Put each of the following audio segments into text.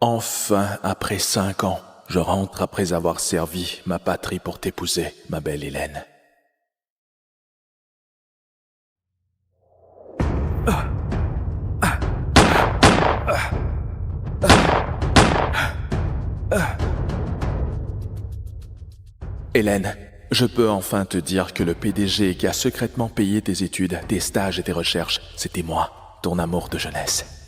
Enfin, après 5 ans, je rentre après avoir servi ma patrie pour t'épouser, ma belle Hélène. Hélène, je peux enfin te dire que le PDG qui a secrètement payé tes études, tes stages et tes recherches, c'était moi, ton amour de jeunesse.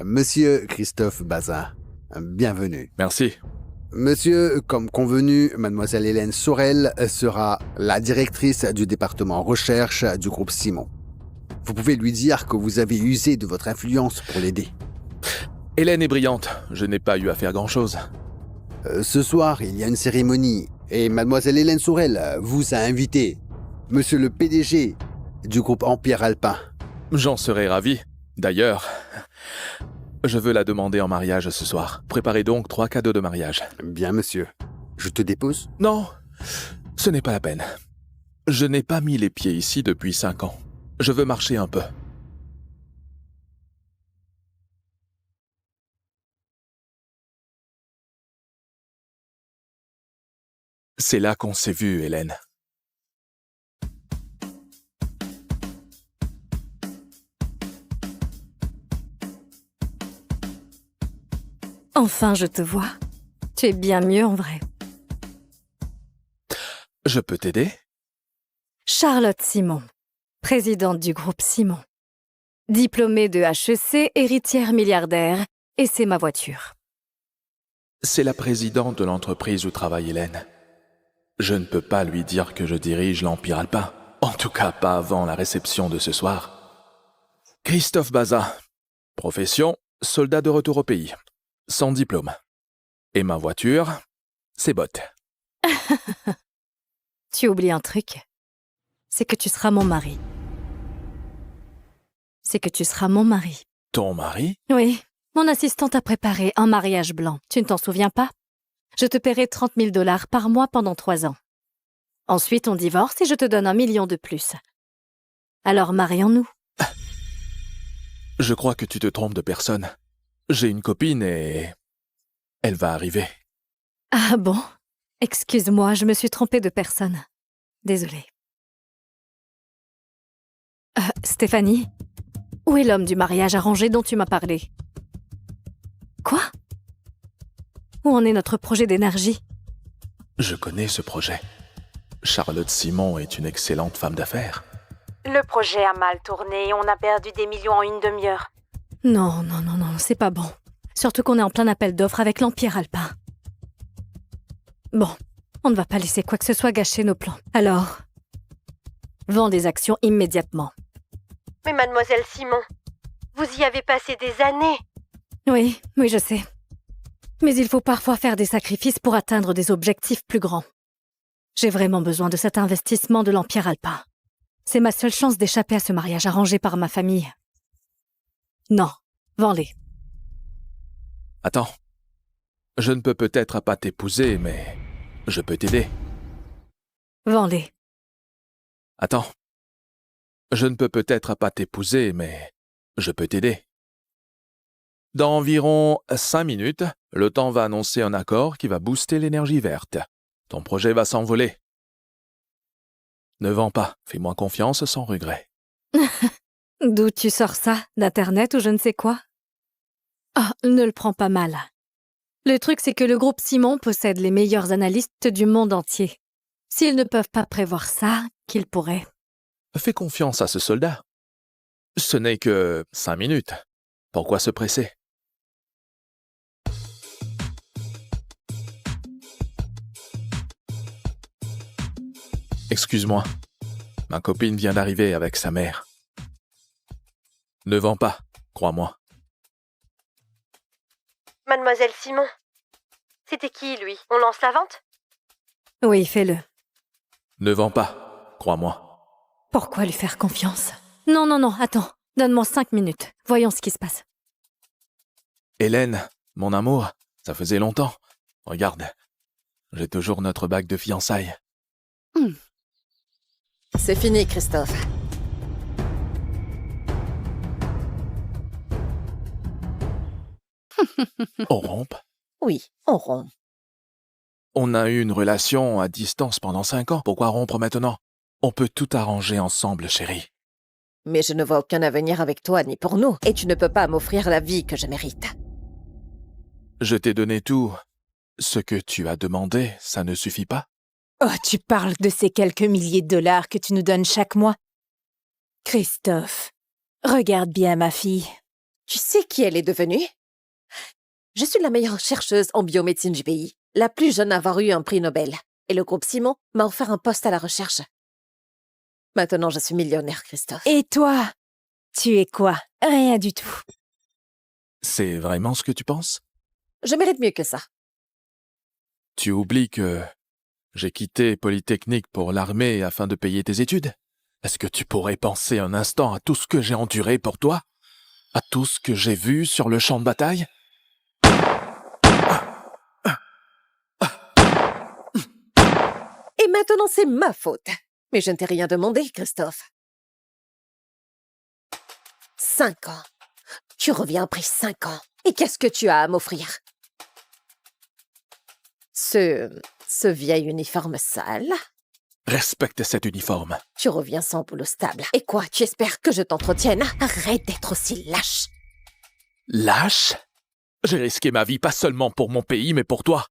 Monsieur Christophe Bazin, bienvenue. Merci. Monsieur, comme convenu, mademoiselle Hélène Sorel sera la directrice du département recherche du groupe Simon. Vous pouvez lui dire que vous avez usé de votre influence pour l'aider. Hélène est brillante, je n'ai pas eu à faire grand-chose. Ce soir, il y a une cérémonie et mademoiselle Hélène Sorel vous a invité. Monsieur le PDG du groupe Empire Alpin. J'en serais ravi. D'ailleurs, je veux la demander en mariage ce soir. Préparez donc 3 cadeaux de mariage. Bien, monsieur. Je te dépose ? Non, ce n'est pas la peine. Je n'ai pas mis les pieds ici depuis 5 ans. Je veux marcher un peu. C'est là qu'on s'est vu, Hélène. Enfin, je te vois. Tu es bien mieux en vrai. Je peux t'aider ? Charlotte Simon, présidente du groupe Simon. Diplômée de HEC, héritière milliardaire, et c'est ma voiture. C'est la présidente de l'entreprise où travaille Hélène. Je ne peux pas lui dire que je dirige l'Empire Alpin. En tout cas, pas avant la réception de ce soir. Christophe Bazin. Profession, soldat de retour au pays. Sans diplôme. Et ma voiture, ses bottes. Tu oublies un truc. C'est que tu seras mon mari. C'est que tu seras mon mari. Ton mari ? Oui, mon assistante a préparé un mariage blanc. Tu ne t'en souviens pas ? Je te paierai 30 000 $ par mois pendant 3 ans. Ensuite, on divorce et je te donne 1 million de plus. Alors, marions-nous. Je crois que tu te trompes de personne. J'ai une copine et... elle va arriver. Ah bon ? Excuse-moi, je me suis trompée de personne. Désolée. Stéphanie, où est l'homme du mariage arrangé dont tu m'as parlé ? Quoi ? Où en est notre projet d'énergie ? Je connais ce projet. Charlotte Simon est une excellente femme d'affaires. Le projet a mal tourné et on a perdu des millions en une demi-heure. Non, c'est pas bon. Surtout qu'on est en plein appel d'offres avec l'Empire Alpin. Bon, on ne va pas laisser quoi que ce soit gâcher nos plans. Alors, vends des actions immédiatement. Mais mademoiselle Simon, vous y avez passé des années. Oui, je sais. Mais il faut parfois faire des sacrifices pour atteindre des objectifs plus grands. J'ai vraiment besoin de cet investissement de l'Empire Alpin. C'est ma seule chance d'échapper à ce mariage arrangé par ma famille. Non, vends-les. Attends. Je ne peux peut-être pas t'épouser, mais je peux t'aider. Vends-les. Attends. Je ne peux peut-être pas t'épouser, mais je peux t'aider. Dans environ 5 minutes, le temps va annoncer un accord qui va booster l'énergie verte. Ton projet va s'envoler. Ne vends pas, fais-moi confiance sans regret. D'où tu sors ça? D'Internet ou je ne sais quoi? Ah, ne le prends pas mal. Le truc, c'est que le groupe Simon possède les meilleurs analystes du monde entier. S'ils ne peuvent pas prévoir ça, qu'ils pourraient. Fais confiance à ce soldat. Ce n'est que 5 minutes. Pourquoi se presser? Excuse-moi. Ma copine vient d'arriver avec sa mère. Ne vends pas, crois-moi. Mademoiselle Simon, c'était qui, lui? On lance la vente? Oui, fais-le. Ne vends pas, crois-moi. Pourquoi lui faire confiance? Non, attends. Donne-moi 5 minutes. Voyons ce qui se passe. Hélène, mon amour, ça faisait longtemps. Regarde, j'ai toujours notre bague de fiançailles. C'est fini, Christophe. On rompt. Oui, on rompt. On a eu une relation à distance pendant 5 ans. Pourquoi rompre maintenant? On peut tout arranger ensemble, chérie. Mais je ne vois aucun avenir avec toi ni pour nous. Et tu ne peux pas m'offrir la vie que je mérite. Je t'ai donné tout. Ce que tu as demandé, ça ne suffit pas? Oh, tu parles de ces quelques milliers de dollars que tu nous donnes chaque mois? Christophe, regarde bien ma fille. Tu sais qui elle est devenue? Je suis la meilleure chercheuse en biomédecine du pays, la plus jeune à avoir eu un prix Nobel. Et le groupe Simon m'a offert un poste à la recherche. Maintenant, je suis millionnaire, Christophe. Et toi? Tu es quoi? Rien du tout. C'est vraiment ce que tu penses? Je mérite mieux que ça. Tu oublies que j'ai quitté Polytechnique pour l'armée afin de payer tes études? Est-ce que tu pourrais penser un instant à tout ce que j'ai enduré pour toi? À tout ce que j'ai vu sur le champ de bataille? Et maintenant, c'est ma faute. Mais je ne t'ai rien demandé, Christophe. 5 ans. Tu reviens après 5 ans. Et qu'est-ce que tu as à m'offrir? Ce vieil uniforme sale. Respecte cet uniforme. Tu reviens sans boulot stable. Et quoi, tu espères que je t'entretienne? Arrête d'être aussi lâche. Lâche? J'ai risqué ma vie pas seulement pour mon pays, mais pour toi.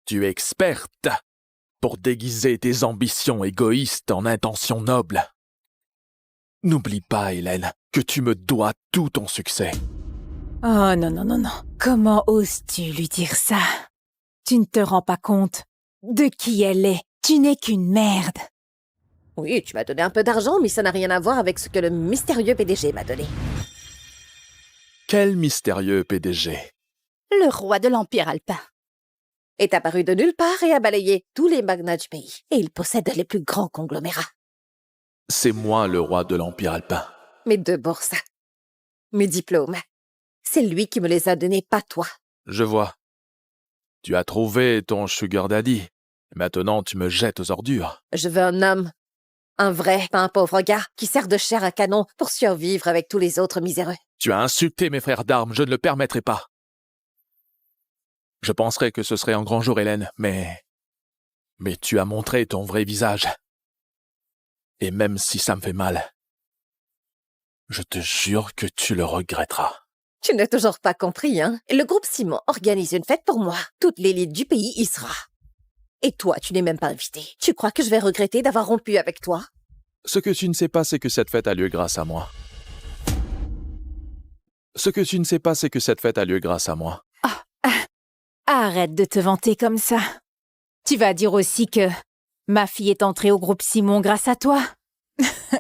Tu es experte pour déguiser tes ambitions égoïstes en intentions nobles. N'oublie pas, Hélène, que tu me dois tout ton succès. Oh non, non, non, non. Comment oses-tu lui dire ça? Tu ne te rends pas compte de qui elle est. Tu n'es qu'une merde. Oui, tu m'as donné un peu d'argent, mais ça n'a rien à voir avec ce que le mystérieux PDG m'a donné. Quel mystérieux PDG. Le roi de l'Empire alpin. Est apparu de nulle part et a balayé tous les magnats du pays. Et il possède les plus grands conglomérats. C'est moi le roi de l'Empire alpin. Mes 2 bourses. Mes diplômes. C'est lui qui me les a donnés, pas toi. Je vois. Tu as trouvé ton sugar daddy. Maintenant, tu me jettes aux ordures. Je veux un homme. Un vrai, pas un pauvre gars, qui sert de chair à canon pour survivre avec tous les autres miséreux. Tu as insulté mes frères d'armes, je ne le permettrai pas. Je penserais que ce serait un grand jour, Hélène, mais tu as montré ton vrai visage. Et même si ça me fait mal, je te jure que tu le regretteras. Tu n'as toujours pas compris, hein? Le groupe Simon organise une fête pour moi. Toute l'élite du pays y sera. Et toi, tu n'es même pas invité. Tu crois que je vais regretter d'avoir rompu avec toi? Ce que tu ne sais pas, c'est que cette fête a lieu grâce à moi. Ce que tu ne sais pas, c'est que cette fête a lieu grâce à moi. Arrête de te vanter comme ça. Tu vas dire aussi que ma fille est entrée au groupe Simon grâce à toi.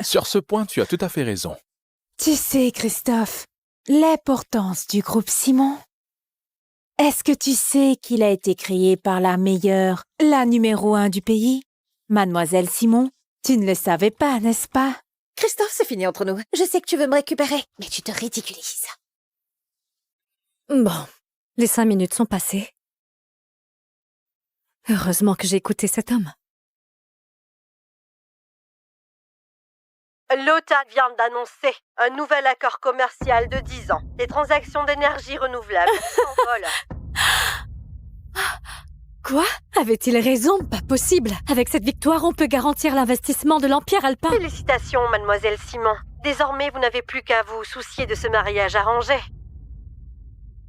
Sur ce point, tu as tout à fait raison. Tu sais, Christophe, l'importance du groupe Simon. Est-ce que tu sais qu'il a été créé par la meilleure, la numéro 1 du pays? Mademoiselle Simon, tu ne le savais pas, n'est-ce pas? Christophe, c'est fini entre nous. Je sais que tu veux me récupérer, mais tu te ridiculises. Bon, les 5 minutes sont passées. Heureusement que j'ai écouté cet homme. L'OTAN vient d'annoncer un nouvel accord commercial de 10 ans. Les transactions d'énergie renouvelable s'envolent. Quoi? Avait-il raison? Pas possible. Avec cette victoire, on peut garantir l'investissement de l'Empire alpin. Félicitations, mademoiselle Simon. Désormais, vous n'avez plus qu'à vous soucier de ce mariage arrangé.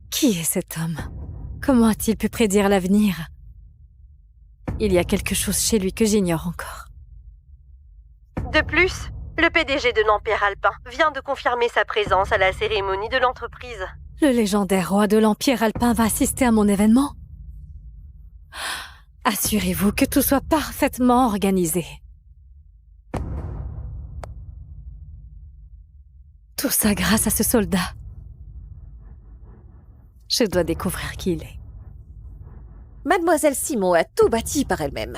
Qui est cet homme? Comment a-t-il pu prédire l'avenir? Il y a quelque chose chez lui que j'ignore encore. De plus, le PDG de l'Empire alpin vient de confirmer sa présence à la cérémonie de l'entreprise. Le légendaire roi de l'Empire alpin va assister à mon événement? Assurez-vous que tout soit parfaitement organisé. Tout ça grâce à ce soldat. Je dois découvrir qui il est. Mademoiselle Simon a tout bâti par elle-même.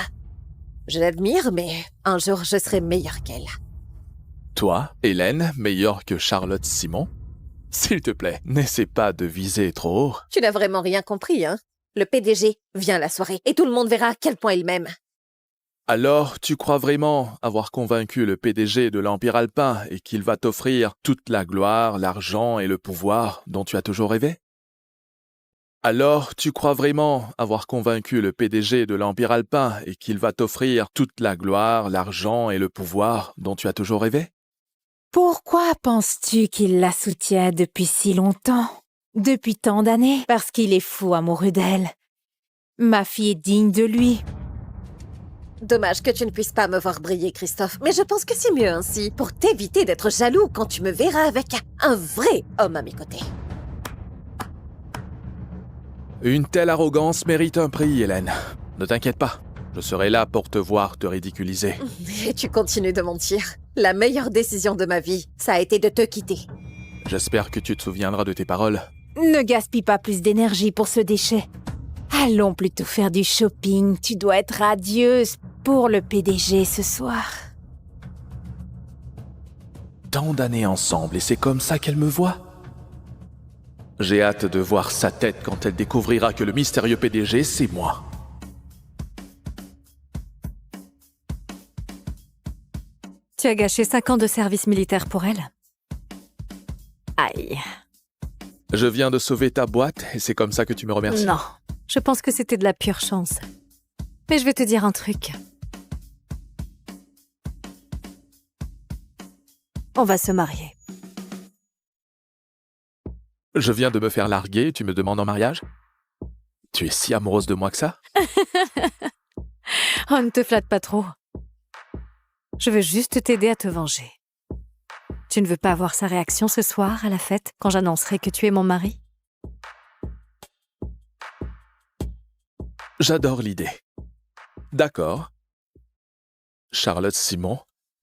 Je l'admire, mais un jour, je serai meilleure qu'elle. Toi, Hélène, meilleure que Charlotte Simon? S'il te plaît, n'essaie pas de viser trop haut. Tu n'as vraiment rien compris, hein? Le PDG vient à la soirée et tout le monde verra à quel point il m'aime. Alors, tu crois vraiment avoir convaincu le PDG de l'Empire alpin et qu'il va t'offrir toute la gloire, l'argent et le pouvoir dont tu as toujours rêvé? Alors, tu crois vraiment avoir convaincu le PDG de l'Empire Alpin et qu'il va t'offrir toute la gloire, l'argent et le pouvoir dont tu as toujours rêvé? Pourquoi penses-tu qu'il la soutient depuis si longtemps? Depuis tant d'années? Parce qu'il est fou amoureux d'elle. Ma fille est digne de lui. Dommage que tu ne puisses pas me voir briller, Christophe, mais je pense que c'est mieux ainsi, pour t'éviter d'être jaloux quand tu me verras avec un vrai homme à mes côtés. Une telle arrogance mérite un prix, Hélène. Ne t'inquiète pas, je serai là pour te voir te ridiculiser. Et tu continues de mentir. La meilleure décision de ma vie, ça a été de te quitter. J'espère que tu te souviendras de tes paroles. Ne gaspille pas plus d'énergie pour ce déchet. Allons plutôt faire du shopping. Tu dois être radieuse pour le PDG ce soir. Tant d'années ensemble et c'est comme ça qu'elle me voit. J'ai hâte de voir sa tête quand elle découvrira que le mystérieux PDG, c'est moi. Tu as gâché 5 ans de service militaire pour elle. Aïe. Je viens de sauver ta boîte et c'est comme ça que tu me remercies. Non, je pense que c'était de la pure chance. Mais je vais te dire un truc. On va se marier. Je viens de me faire larguer et tu me demandes en mariage? Tu es si amoureuse de moi que ça? Oh, ne te flatte pas trop. Je veux juste t'aider à te venger. Tu ne veux pas avoir sa réaction ce soir à la fête quand j'annoncerai que tu es mon mari? J'adore l'idée. D'accord. Charlotte Simon,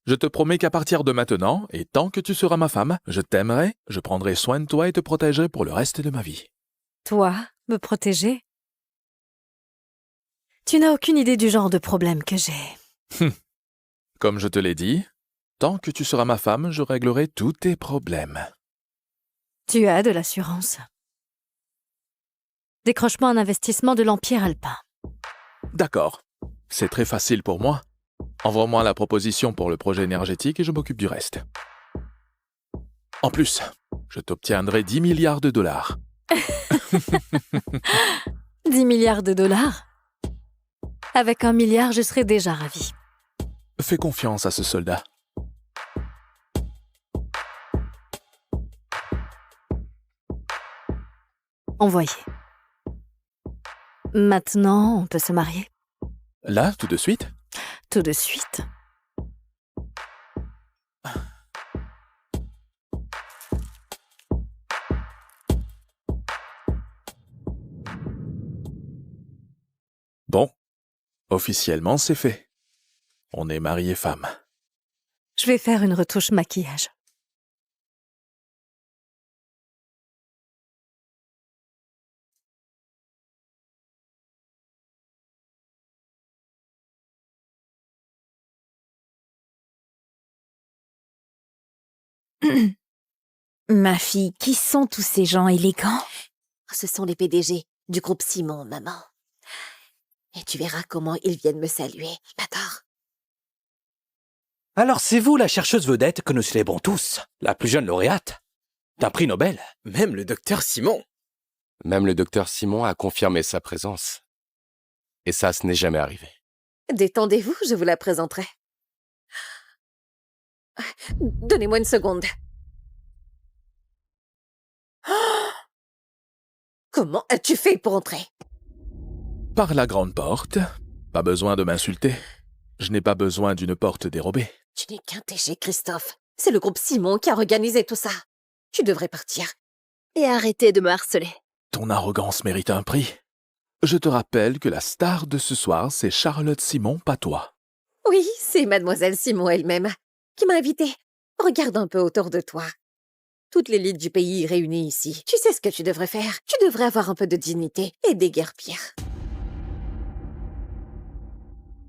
je te promets qu'à partir de maintenant, et tant que tu seras ma femme, je t'aimerai, je prendrai soin de toi et te protégerai pour le reste de ma vie. Toi, me protéger? Tu n'as aucune idée du genre de problème que j'ai. Comme je te l'ai dit, tant que tu seras ma femme, je réglerai tous tes problèmes. Tu as de l'assurance. Décroche-moi un investissement de l'Empire Alpin. D'accord. C'est très facile pour moi. Envoie-moi la proposition pour le projet énergétique et je m'occupe du reste. En plus, je t'obtiendrai 10 milliards de dollars. 10 milliards de dollars? Avec 1 milliard, je serais déjà ravie. Fais confiance à ce soldat. Envoyé. Maintenant, on peut se marier. Là, tout de suite? Tout de suite. Bon, officiellement, c'est fait. On est mariés femmes. Je vais faire une retouche maquillage. Ma fille, qui sont tous ces gens élégants? Ce sont les PDG du groupe Simon, maman. Et tu verras comment ils viennent me saluer. J'adore. Alors c'est vous la chercheuse vedette que nous célébrons tous, la plus jeune lauréate d'un prix Nobel. Même le docteur Simon. Même le docteur Simon a confirmé sa présence. Et ça, ce n'est jamais arrivé. Détendez-vous, je vous la présenterai. Donnez-moi une seconde. Comment as-tu fait pour entrer? Par la grande porte. Pas besoin de m'insulter. Je n'ai pas besoin d'une porte dérobée. Tu n'es qu'un TG, Christophe. C'est le groupe Simon qui a organisé tout ça. Tu devrais partir. Et arrêter de me harceler. Ton arrogance mérite un prix. Je te rappelle que la star de ce soir, c'est Charlotte Simon, pas toi. Oui, c'est mademoiselle Simon elle-même qui m'a invitée. Regarde un peu autour de toi. Toute l'élite du pays est réunie ici. Tu sais ce que tu devrais faire. Tu devrais avoir un peu de dignité et déguerpir.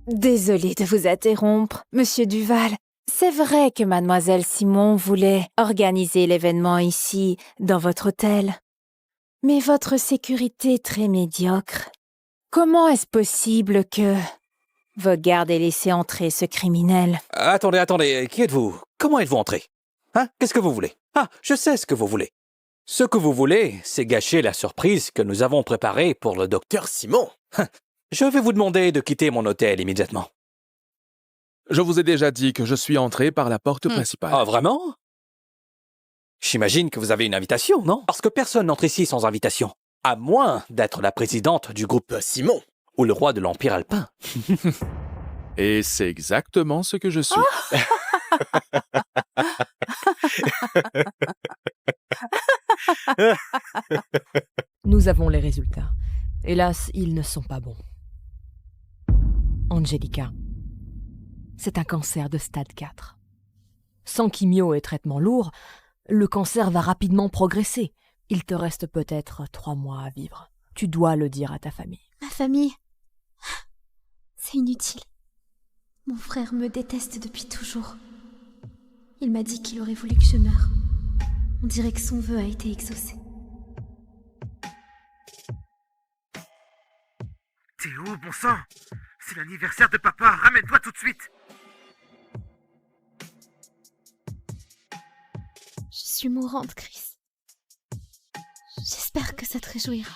Désolée de vous interrompre, Monsieur Duval. C'est vrai que Mademoiselle Simon voulait organiser l'événement ici, dans votre hôtel. Mais votre sécurité est très médiocre. Comment est-ce possible que vos gardes aient laissé entrer ce criminel? Attendez, qui êtes-vous? Comment êtes-vous entré? Hein? Qu'est-ce que vous voulez? Ah, je sais ce que vous voulez. Ce que vous voulez, c'est gâcher la surprise que nous avons préparée pour le docteur Simon. Je vais vous demander de quitter mon hôtel immédiatement. Je vous ai déjà dit que je suis entré par la porte principale. Ah, vraiment? J'imagine que vous avez une invitation, non? Parce que personne n'entre ici sans invitation. À moins d'être la présidente du groupe Simon ou le roi de l'Empire alpin. Et c'est exactement ce que je suis. Nous avons les résultats. Hélas, ils ne sont pas bons. Angelica, c'est un cancer de stade 4. Sans chimio et traitement lourd, le cancer va rapidement progresser. Il te reste peut-être 3 mois à vivre. Tu dois le dire à ta famille. Ma famille, c'est inutile. Mon frère me déteste depuis toujours. Il m'a dit qu'il aurait voulu que je meure. On dirait que son vœu a été exaucé. T'es où, bon sang? C'est l'anniversaire de papa, ramène-toi tout de suite. Je suis mourante, Chris. J'espère que ça te réjouira.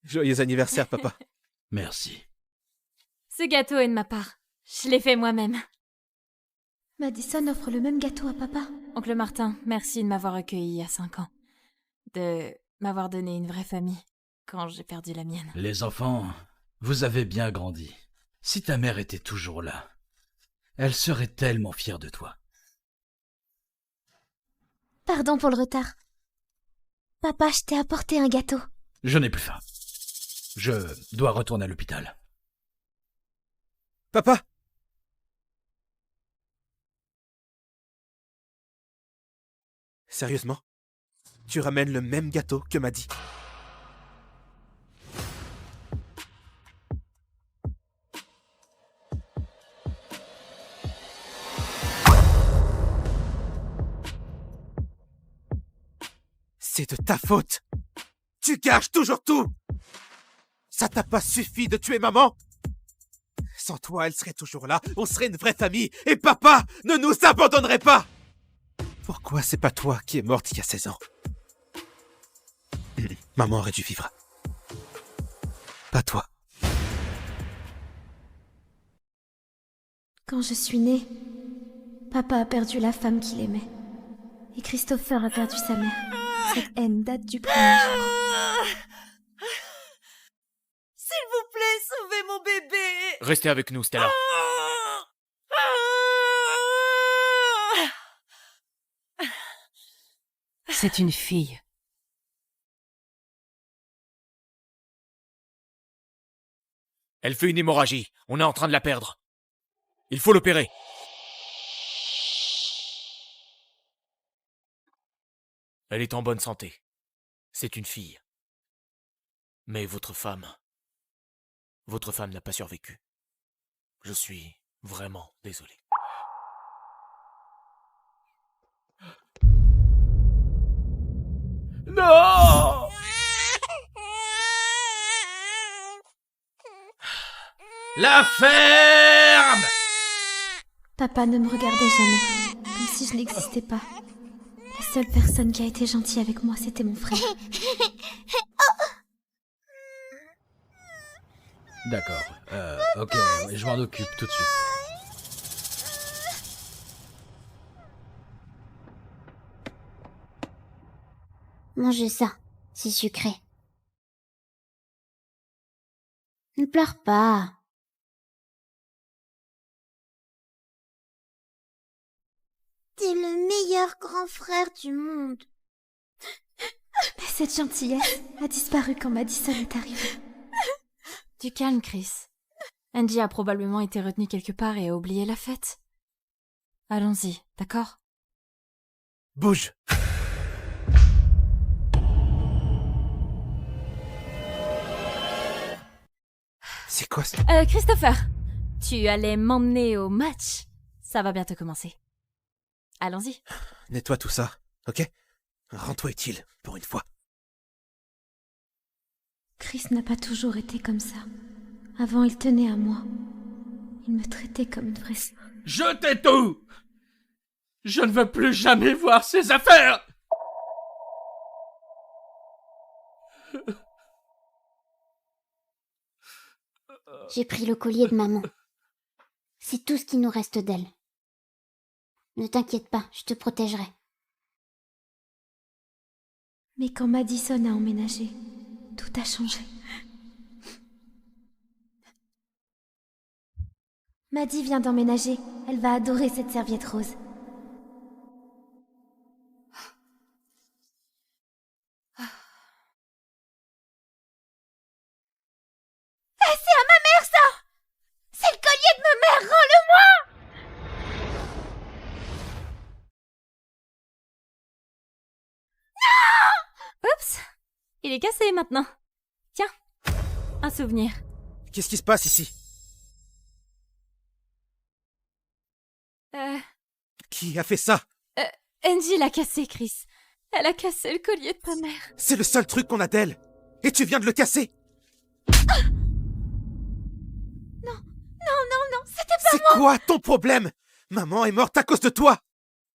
Joyeux anniversaire, papa. Merci. Ce gâteau est de ma part. Je l'ai fait moi-même. Madison offre le même gâteau à papa. Oncle Martin, merci de m'avoir accueilli il y a 5 ans. De m'avoir donné une vraie famille quand j'ai perdu la mienne. Les enfants, vous avez bien grandi. Si ta mère était toujours là, elle serait tellement fière de toi. Pardon pour le retard. Papa, je t'ai apporté un gâteau. Je n'ai plus faim. Je dois retourner à l'hôpital. Papa! Sérieusement? Tu ramènes le même gâteau que Maddy? C'est de ta faute! Tu gâches toujours tout! Ça t'a pas suffi de tuer maman? Sans toi, elle serait toujours là, on serait une vraie famille, et papa ne nous abandonnerait pas! Pourquoi c'est pas toi qui est morte il y a 16 ans? Maman aurait dû vivre. Pas toi. Quand je suis née, papa a perdu la femme qu'il aimait. Et Christopher a perdu sa mère. Cette haine date du premier jour. S'il vous plaît, sauvez mon bébé! Restez avec nous, Stella. C'est une fille. Elle fait une hémorragie. On est en train de la perdre. Il faut l'opérer. Elle est en bonne santé. C'est une fille. Mais votre femme n'a pas survécu. Je suis vraiment désolé. Non! La ferme! Papa ne me regardait jamais, comme si je n'existais pas. La seule personne qui a été gentille avec moi, c'était mon frère. D'accord, ok, je m'en occupe tout de suite. Mangez ça, c'est sucré. Ne pleure pas. T'es le meilleur grand frère du monde. Mais cette gentillesse a disparu quand Madison est arrivée. Du calme, Chris. Andy a probablement été retenu quelque part et a oublié la fête. Allons-y, d'accord? Bouge! C'est quoi ça? Christopher, tu allais m'emmener au match. Ça va bientôt commencer. Allons-y. Nettoie tout ça, ok? Rends-toi utile, pour une fois. Chris n'a pas toujours été comme ça. Avant, il tenait à moi. Il me traitait comme une vraie sœur. Jetez tout! Je ne veux plus jamais voir ces affaires! J'ai pris le collier de maman. C'est tout ce qui nous reste d'elle. Ne t'inquiète pas, je te protégerai. Mais quand Madison a emménagé, tout a changé. Maddie vient d'emménager. Elle va adorer cette serviette rose. Eh, c'est à ma mère, ça! C'est le collier de ma mère, rends-le-moi! Oups, il est cassé maintenant. Tiens, un souvenir. Qu'est-ce qui se passe ici? Qui a fait ça? Angie l'a cassé, Chris. Elle a cassé le collier de ta mère. C'est le seul truc qu'on a d'elle. Et tu viens de le casser. Non, c'était pas C'est quoi ton problème? Maman est morte à cause de toi.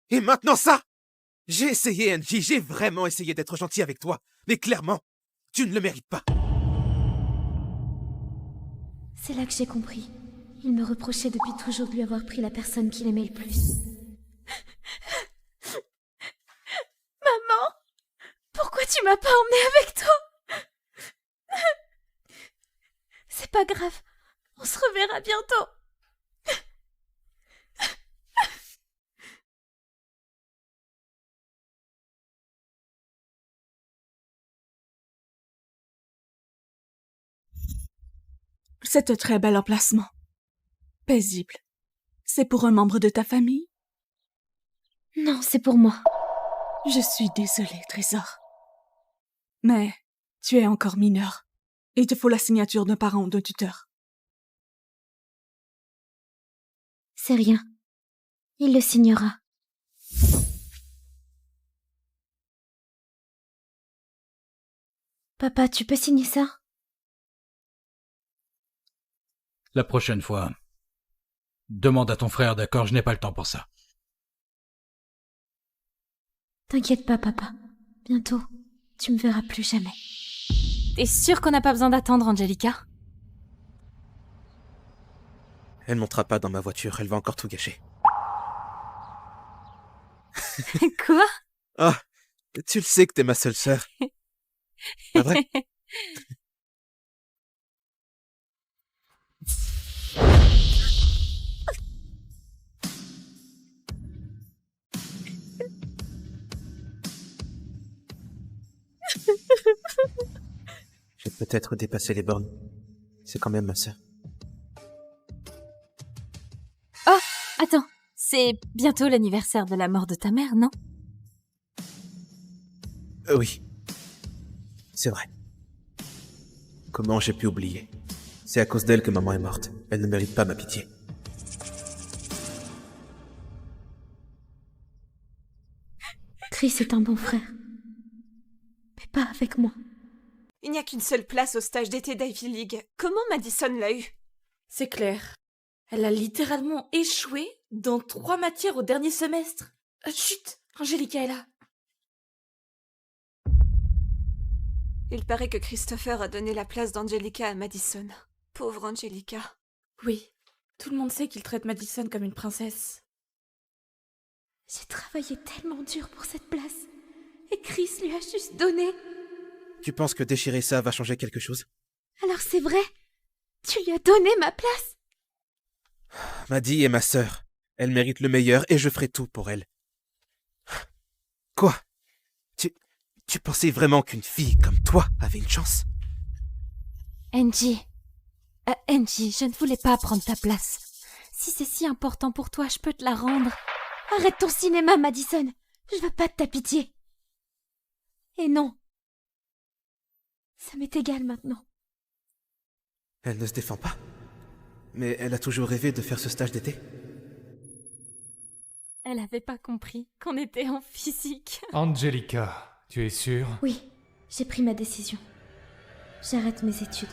Et maintenant ça? J'ai essayé, Angie, j'ai vraiment essayé d'être gentil avec toi. Mais clairement, tu ne le mérites pas. C'est là que j'ai compris. Il me reprochait depuis toujours de lui avoir pris la personne qu'il aimait le plus. Maman, pourquoi tu m'as pas emmenée avec toi? C'est pas grave. On se reverra bientôt. C'est un très bel emplacement. Paisible. C'est pour un membre de ta famille? Non, c'est pour moi. Je suis désolée, Trésor. Mais tu es encore mineur. Il te faut la signature d'un parent ou d'un tuteur. C'est rien. Il le signera. Papa, tu peux signer ça? La prochaine fois, demande à ton frère, d'accord? Je n'ai pas le temps pour ça. T'inquiète pas, papa. Bientôt, tu me verras plus jamais. T'es sûre qu'on n'a pas besoin d'attendre, Angelica? Elle montera pas dans ma voiture, elle va encore tout gâcher. Quoi? Ah, tu le sais que t'es ma seule sœur. Pas vrai? J'ai peut-être dépassé les bornes. C'est quand même ma sœur. Oh, attends, c'est bientôt l'anniversaire de la mort de ta mère, non? Oui. C'est vrai. Comment j'ai pu oublier? C'est à cause d'elle que maman est morte. Elle ne mérite pas ma pitié. Chris est un bon frère. Mais pas avec moi. Il n'y a qu'une seule place au stage d'été d'Ivy League. Comment Madison l'a eu? C'est clair. Elle a littéralement échoué dans 3 matières au dernier semestre. Chut, Angelica est là. Il paraît que Christopher a donné la place d'Angelica à Madison. Pauvre Angelica. Oui, tout le monde sait qu'il traite Madison comme une princesse. J'ai travaillé tellement dur pour cette place. Et Chris lui a juste donné. Tu penses que déchirer ça va changer quelque chose? Alors c'est vrai? Tu lui as donné ma place? Maddie est ma sœur. Elle mérite le meilleur et je ferai tout pour elle. Quoi? Tu pensais vraiment qu'une fille comme toi avait une chance? Angie. Angie, je ne voulais pas prendre ta place. Si c'est si important pour toi, je peux te la rendre. Arrête ton cinéma, Madison. Je veux pas de ta pitié. Et non. Ça m'est égal maintenant. Elle ne se défend pas. Mais elle a toujours rêvé de faire ce stage d'été. Elle avait pas compris qu'on était en physique. Angelica, tu es sûre? Oui, j'ai pris ma décision. J'arrête mes études.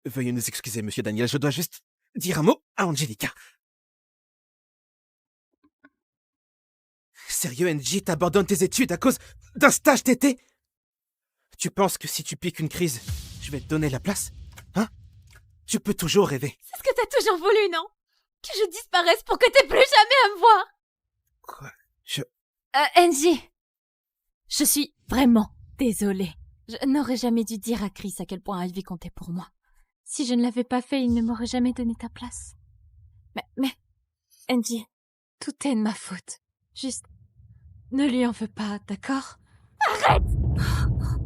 Veuillez nous excuser, monsieur Daniel, je dois juste dire un mot à Angelica. Sérieux, Angie, t'abandonnes tes études à cause d'un stage d'été? Tu penses que si tu piques une crise, je vais te donner la place? Hein? Tu peux toujours rêver. C'est ce que t'as toujours voulu, non? Que je disparaisse pour que t'aies plus jamais à me voir. Quoi? Angie, je suis vraiment désolée. Je n'aurais jamais dû dire à Chris à quel point Ivy comptait pour moi. Si je ne l'avais pas fait, il ne m'aurait jamais donné ta place. Mais, Angie, tout est de ma faute. Juste, ne lui en veux pas, d'accord? Arrête!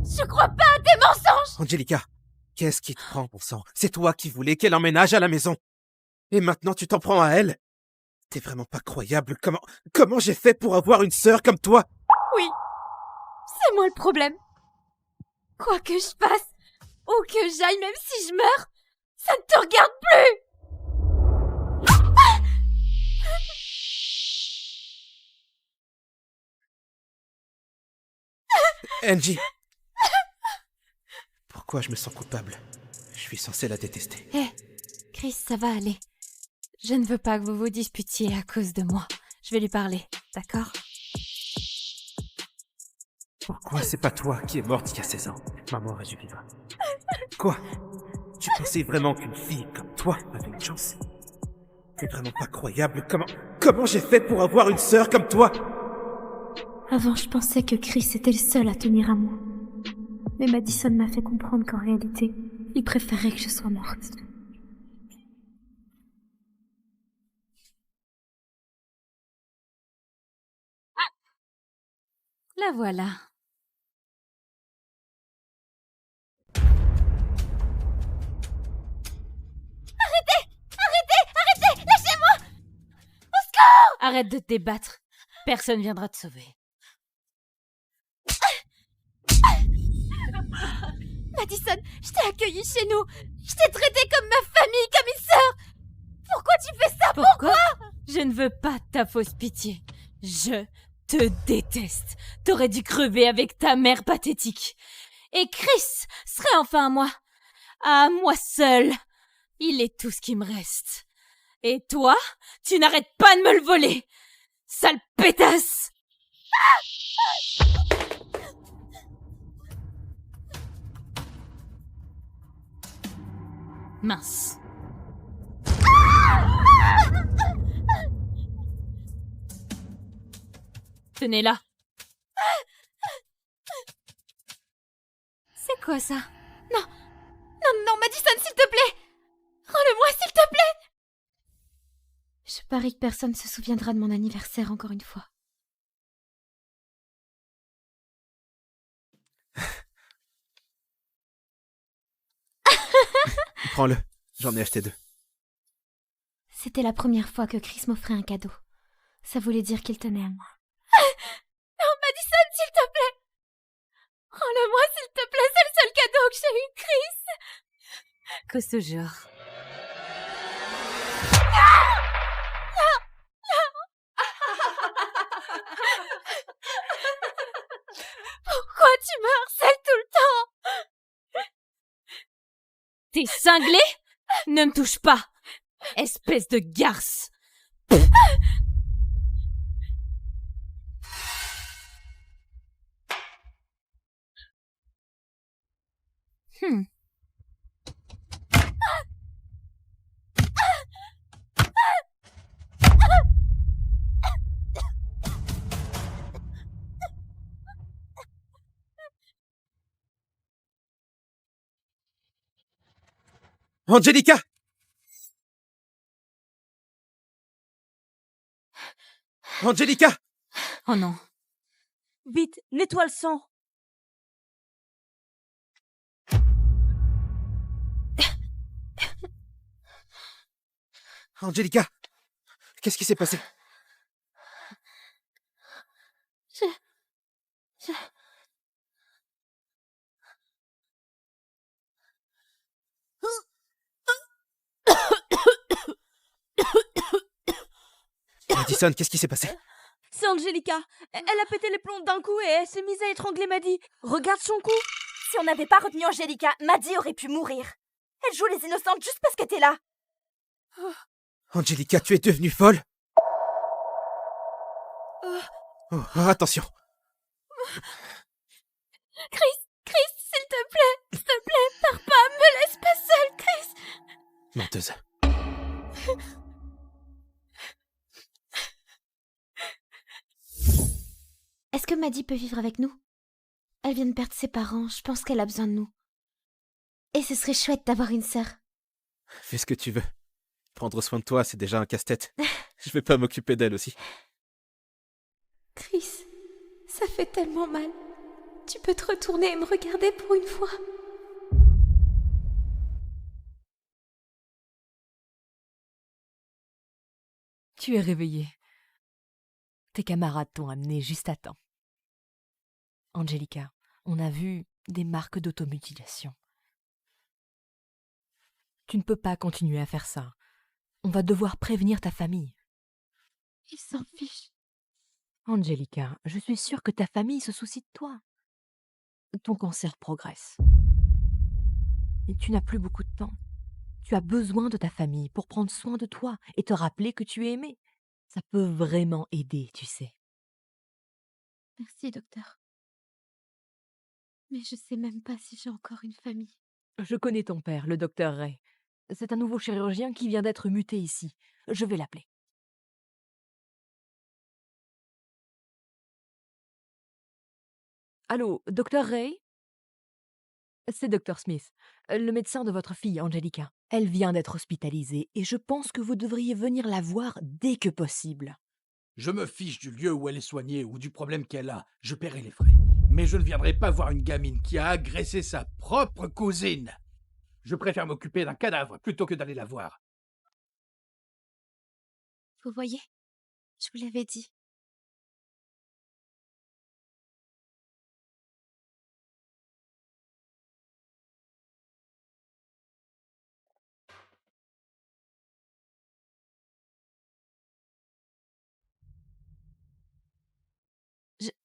Je crois pas à tes mensonges! Angelica, qu'est-ce qui te prend, bon sang? C'est toi qui voulais qu'elle emménage à la maison. Et maintenant tu t'en prends à elle? T'es vraiment pas croyable. Comment j'ai fait pour avoir une sœur comme toi? Oui, c'est moi le problème. Quoi que je fasse, où que j'aille, même si je meurs, ça ne te regarde plus! Angie! Pourquoi je me sens coupable? Je suis censé la détester. Hé, Chris, ça va aller. Je ne veux pas que vous vous disputiez à cause de moi. Je vais lui parler, d'accord? Pourquoi c'est pas toi qui es morte il y a 16 ans? Maman aurait dû vivre. Quoi? Tu pensais vraiment qu'une fille comme toi avait une chance? C'est vraiment pas croyable. Comment j'ai fait pour avoir une sœur comme toi? Avant, je pensais que Chris était le seul à tenir à moi. Mais Madison m'a fait comprendre qu'en réalité, il préférait que je sois morte. La voilà. Arrêtez! Lâchez-moi! Au secours! Arrête de te débattre. Personne viendra te sauver. Madison, je t'ai accueillie chez nous. Je t'ai traitée comme ma famille, comme une sœur. Pourquoi tu fais ça? Pourquoi? Je ne veux pas ta fausse pitié. Je te déteste. T'aurais dû crever avec ta mère pathétique. Et Chris serait enfin à moi. À moi seul. Il est tout ce qui me reste. Et toi, tu n'arrêtes pas de me le voler. Sale pétasse! Mince. Tenez-la. C'est quoi ça? Non, Madison, s'il te plaît! Rends-le-moi, s'il te plaît! Je parie que personne ne se souviendra de mon anniversaire encore une fois. Prends-le, j'en ai acheté 2. C'était la première fois que Chris m'offrait un cadeau. Ça voulait dire qu'il tenait à moi. Non, Madison, s'il te plaît! Rends-le-moi, s'il te plaît, c'est le seul cadeau que j'ai eu, Chris! Que ce genre. Pourquoi tu me harcèles tout le temps? T'es cinglé? Ne me touche pas, espèce de garce. Angelica! Angelica! Oh non. Vite, nettoie le sang. Angelica! Qu'est-ce qui s'est passé? Madison, qu'est-ce qui s'est passé? C'est Angelica. Elle a pété les plombs d'un coup et elle s'est mise à étrangler Maddie. Regarde son cou. Si on n'avait pas retenu Angelica, Maddie aurait pu mourir. Elle joue les innocentes juste parce que t'es là. Angelica, tu es devenue folle? Oh, attention. Chris, S'il te plaît, pars pas, me laisse pas seule, Chris. Menteuse. Est-ce que Maddie peut vivre avec nous? Elle vient de perdre ses parents, je pense qu'elle a besoin de nous. Et ce serait chouette d'avoir une sœur. Fais ce que tu veux. Prendre soin de toi, c'est déjà un casse-tête. Je vais pas m'occuper d'elle aussi. Chris, ça fait tellement mal. Tu peux te retourner et me regarder pour une fois? Tu es réveillée. Tes camarades t'ont amené juste à temps. Angelica, on a vu des marques d'automutilation. Tu ne peux pas continuer à faire ça. On va devoir prévenir ta famille. Ils s'en fichent. Angelica, je suis sûre que ta famille se soucie de toi. Ton cancer progresse. Et tu n'as plus beaucoup de temps. Tu as besoin de ta famille pour prendre soin de toi et te rappeler que tu es aimé. Ça peut vraiment aider, tu sais. Merci, docteur. Mais je sais même pas si j'ai encore une famille. Je connais ton père, le docteur Ray. C'est un nouveau chirurgien qui vient d'être muté ici. Je vais l'appeler. Allô, docteur Ray? C'est docteur Smith, le médecin de votre fille, Angelica. Elle vient d'être hospitalisée et je pense que vous devriez venir la voir dès que possible. Je me fiche du lieu où elle est soignée ou du problème qu'elle a. Je paierai les frais. Mais je ne viendrai pas voir une gamine qui a agressé sa propre cousine. Je préfère m'occuper d'un cadavre plutôt que d'aller la voir. Vous voyez, je vous l'avais dit.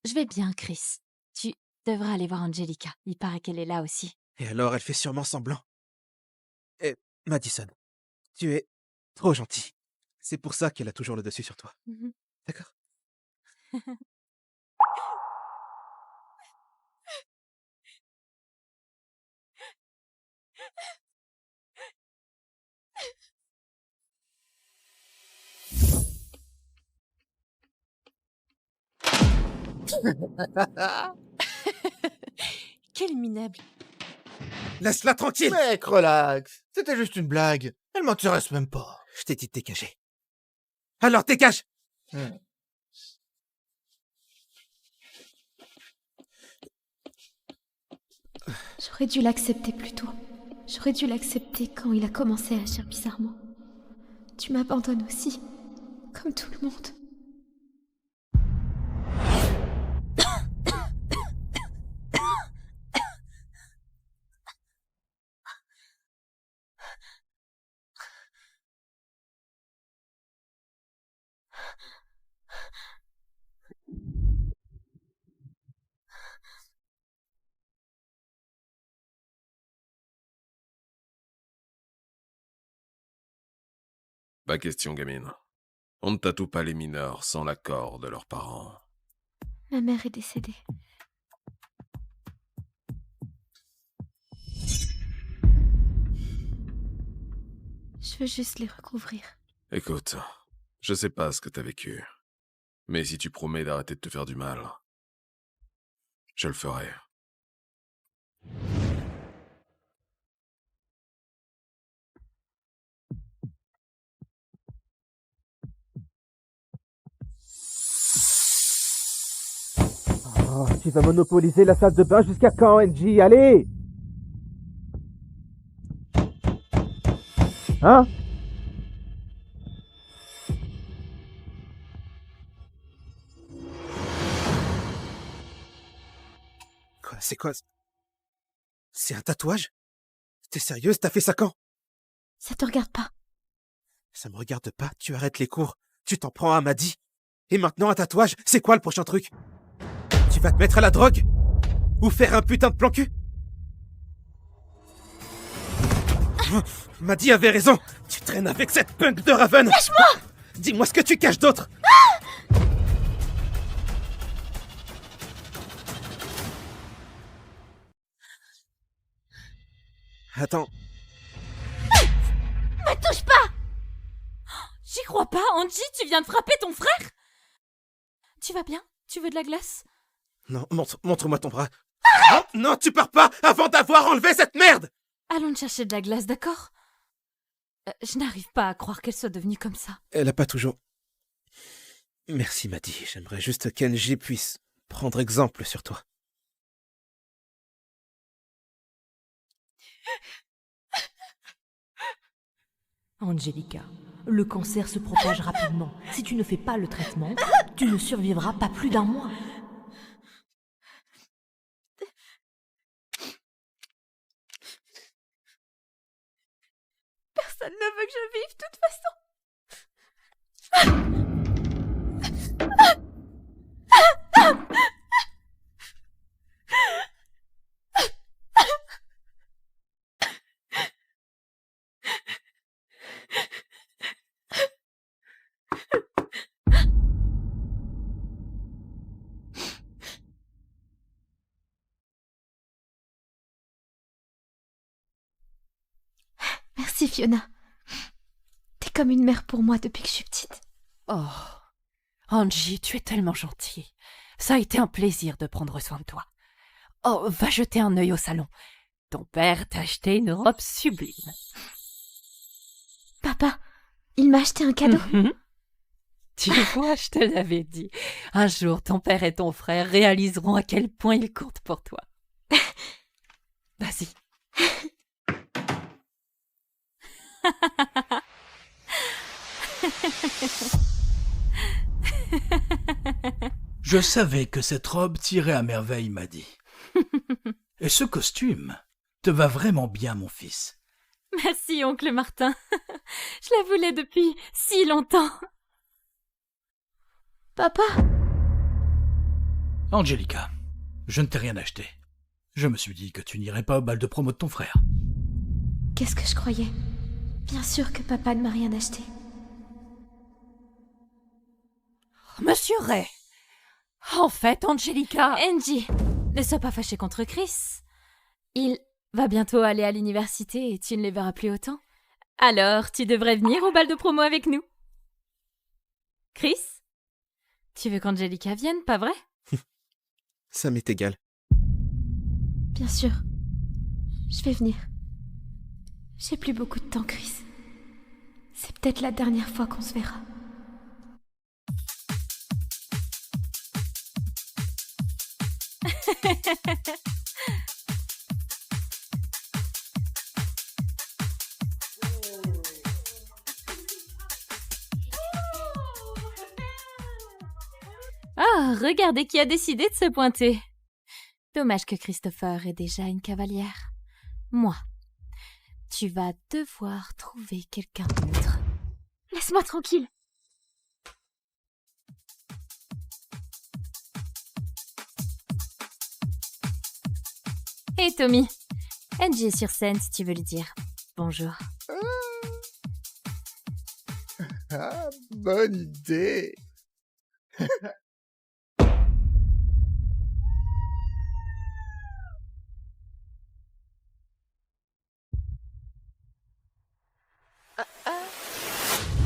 Je vais bien, Chris. Tu devrais aller voir Angelica. Il paraît qu'elle est là aussi. Et alors, elle fait sûrement semblant. Et Madison, tu es trop gentil. C'est pour ça qu'elle a toujours le dessus sur toi. D'accord? Quel minable. Laisse-la tranquille! Mec, relax. C'était juste une blague. Elle m'intéresse même pas. Je t'ai dit de dégager. Alors dégage! J'aurais dû l'accepter plus tôt. J'aurais dû l'accepter quand il a commencé à agir bizarrement. Tu m'abandonnes aussi, comme tout le monde. Pas question, gamine. On ne tatoue pas les mineurs sans l'accord de leurs parents. Ma mère est décédée. Je veux juste les recouvrir. Écoute, je sais pas ce que t'as vécu, mais si tu promets d'arrêter de te faire du mal, je le ferai. Oh, tu vas monopoliser la salle de bain jusqu'à quand, NJ? Allez! Hein? Quoi? C'est quoi? C'est un tatouage? T'es sérieuse? T'as fait ça quand? Ça te regarde pas. Ça me regarde pas, tu arrêtes les cours. Tu t'en prends à Maddie. Et maintenant un tatouage, c'est quoi le prochain truc? Tu vas te mettre à la drogue? Ou faire un putain de plan cul? Maddie avait raison. Tu traînes avec cette punk de Raven. Lâche-moi! Dis-moi ce que tu caches d'autre. Attends. Me touche pas! J'y crois pas, Angie, tu viens de frapper ton frère? Tu vas bien? Tu veux de la glace? Non, montre-moi ton bras. Non, non, tu pars pas avant d'avoir enlevé cette merde! Allons te chercher de la glace, d'accord? Je n'arrive pas à croire qu'elle soit devenue comme ça. Elle a pas toujours... Merci, Maddie. J'aimerais juste qu'Angie puisse prendre exemple sur toi. Angelica, le cancer se propage rapidement. Si tu ne fais pas le traitement, tu ne survivras pas plus d'un mois. Personne ne veut que je vive, de toute façon. Merci Fiona. T'es comme une mère pour moi depuis que je suis petite. Oh, Angie, tu es tellement gentille. Ça a été un plaisir de prendre soin de toi. Oh, va jeter un œil au salon. Ton père t'a acheté une robe sublime. Papa, il m'a acheté un cadeau. Tu vois, je te l'avais dit. Un jour, ton père et ton frère réaliseront à quel point ils comptent pour toi. Vas-y. Je savais que cette robe tirait à merveille, Maddie. Et ce costume te va vraiment bien, mon fils. Merci, oncle Martin. Je la voulais depuis si longtemps. Papa? Angelica, je ne t'ai rien acheté. Je me suis dit que tu n'irais pas au bal de promo de ton frère. Qu'est-ce que je croyais? Bien sûr que papa ne m'a rien acheté. Monsieur Ray. En fait, Angelica... Angie, ne sois pas fâchée contre Chris. Il va bientôt aller à l'université et tu ne les verras plus autant. Alors, tu devrais venir au bal de promo avec nous. Chris? Tu veux qu'Angelica vienne, pas vrai? Ça m'est égal. Bien sûr. Je vais venir. J'ai plus beaucoup de temps, Chris. C'est peut-être la dernière fois qu'on se verra. Ah, regardez qui a décidé de se pointer. Dommage que Christopher ait déjà une cavalière. Moi, tu vas devoir trouver quelqu'un d'autre. Laisse-moi tranquille. Hé Tommy, Angie est sur scène si tu veux lui dire bonjour. Ah, bonne idée.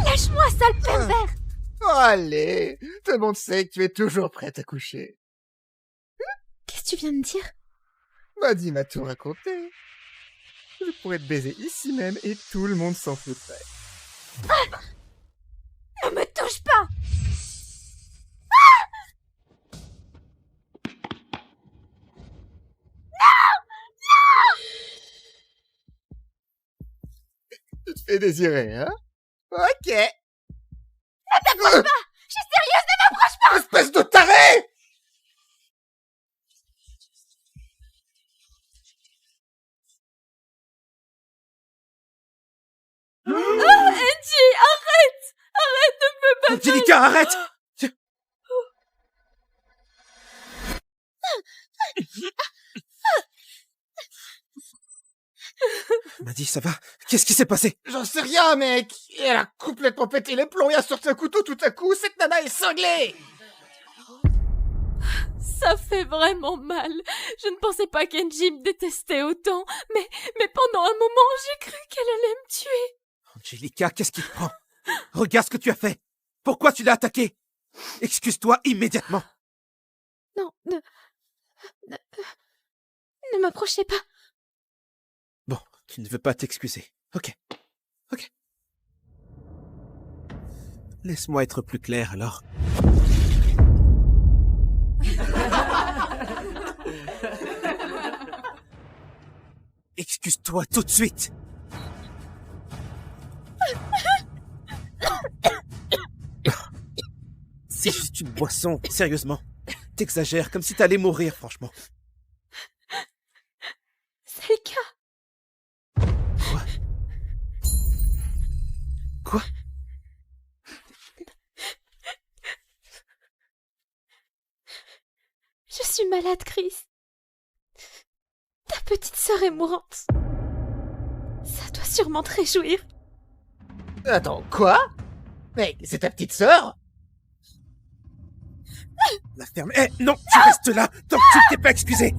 Lâche-moi, sale pervers! Oh, allez, tout le monde sait que tu es toujours prête à coucher. Qu'est-ce que tu viens de dire? Maddie m'a tout raconté. Je pourrais te baiser ici même et tout le monde s'en foutrait. Ah! Ne me touche pas! Tu te fais désirer, hein? Ok. Ne t'approche pas! Je suis sérieuse, ne m'approche pas! Espèce de taré! Oh, Angie, arrête! Arrête, ne me pas. Angelica, arrête! Maddie, ça va? Qu'est-ce qui s'est passé? J'en sais rien, mec! Elle a complètement pété les plombs et a sorti un couteau tout à coup. Cette nana est cinglée! Ça fait vraiment mal. Je ne pensais pas qu'Enji me détestait autant, mais pendant un moment, j'ai cru qu'elle allait me tuer. Angelica, qu'est-ce qui te prend? Regarde ce que tu as fait. Pourquoi tu l'as attaqué? Excuse-toi immédiatement. Non, ne m'approchez pas. Bon, tu ne veux pas t'excuser. Ok. Laisse-moi être plus clair alors. Excuse-toi tout de suite. C'est juste une boisson, sérieusement. T'exagères, comme si t'allais mourir, franchement. C'est le cas. Quoi? Je suis malade, Chris. Ta petite sœur est mourante. Ça doit sûrement te réjouir. Attends, quoi? Mais c'est ta petite sœur? La ferme. Eh, non, tu restes là tant que tu ne t'es pas excusé.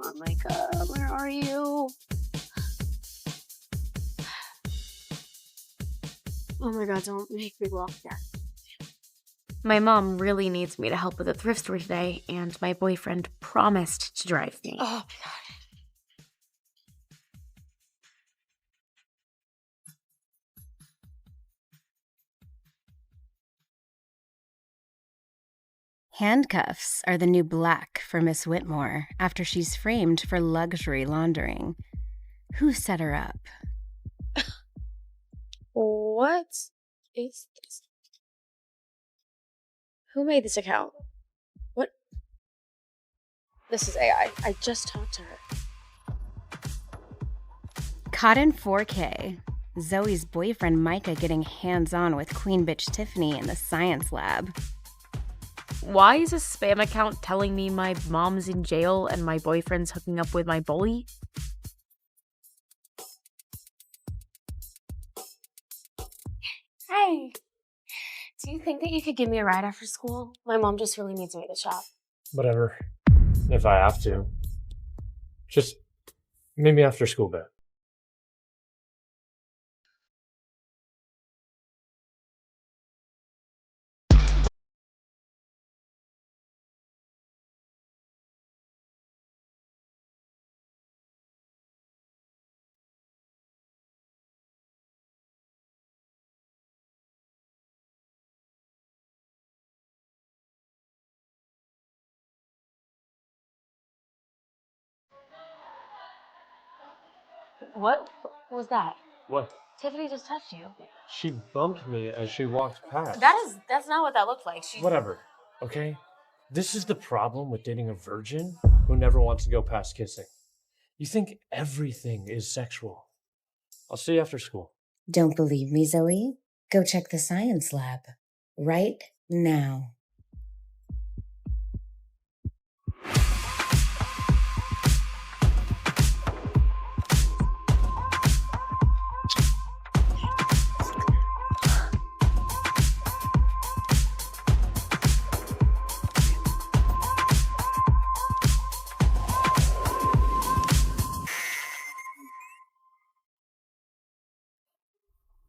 Oh my god, where are you? Oh my god, don't make me walk there. My mom really needs me to help with a thrift store today, and my boyfriend promised to drive me. Oh my god. Handcuffs are the new black for Miss Whitmore after she's framed for luxury laundering. Who set her up? What is this? Who made this account? What? This is AI. I just talked to her. Caught in 4K. Zoe's boyfriend Micah getting hands-on with Queen Bitch Tiffany in the science lab. Why is a spam account telling me my mom's in jail and my boyfriend's hooking up with my bully? Hey, do you think that you could give me a ride after school? My mom just really needs me to shop. Whatever. If I have to. Just meet me after school, babe. What was that? What? Tiffany just touched you. She bumped me as she walked past. That's not what that looked like. Whatever, okay? This is the problem with dating a virgin who never wants to go past kissing. You think everything is sexual. I'll see you after school. Don't believe me, Zoe? Go check the science lab. Right now.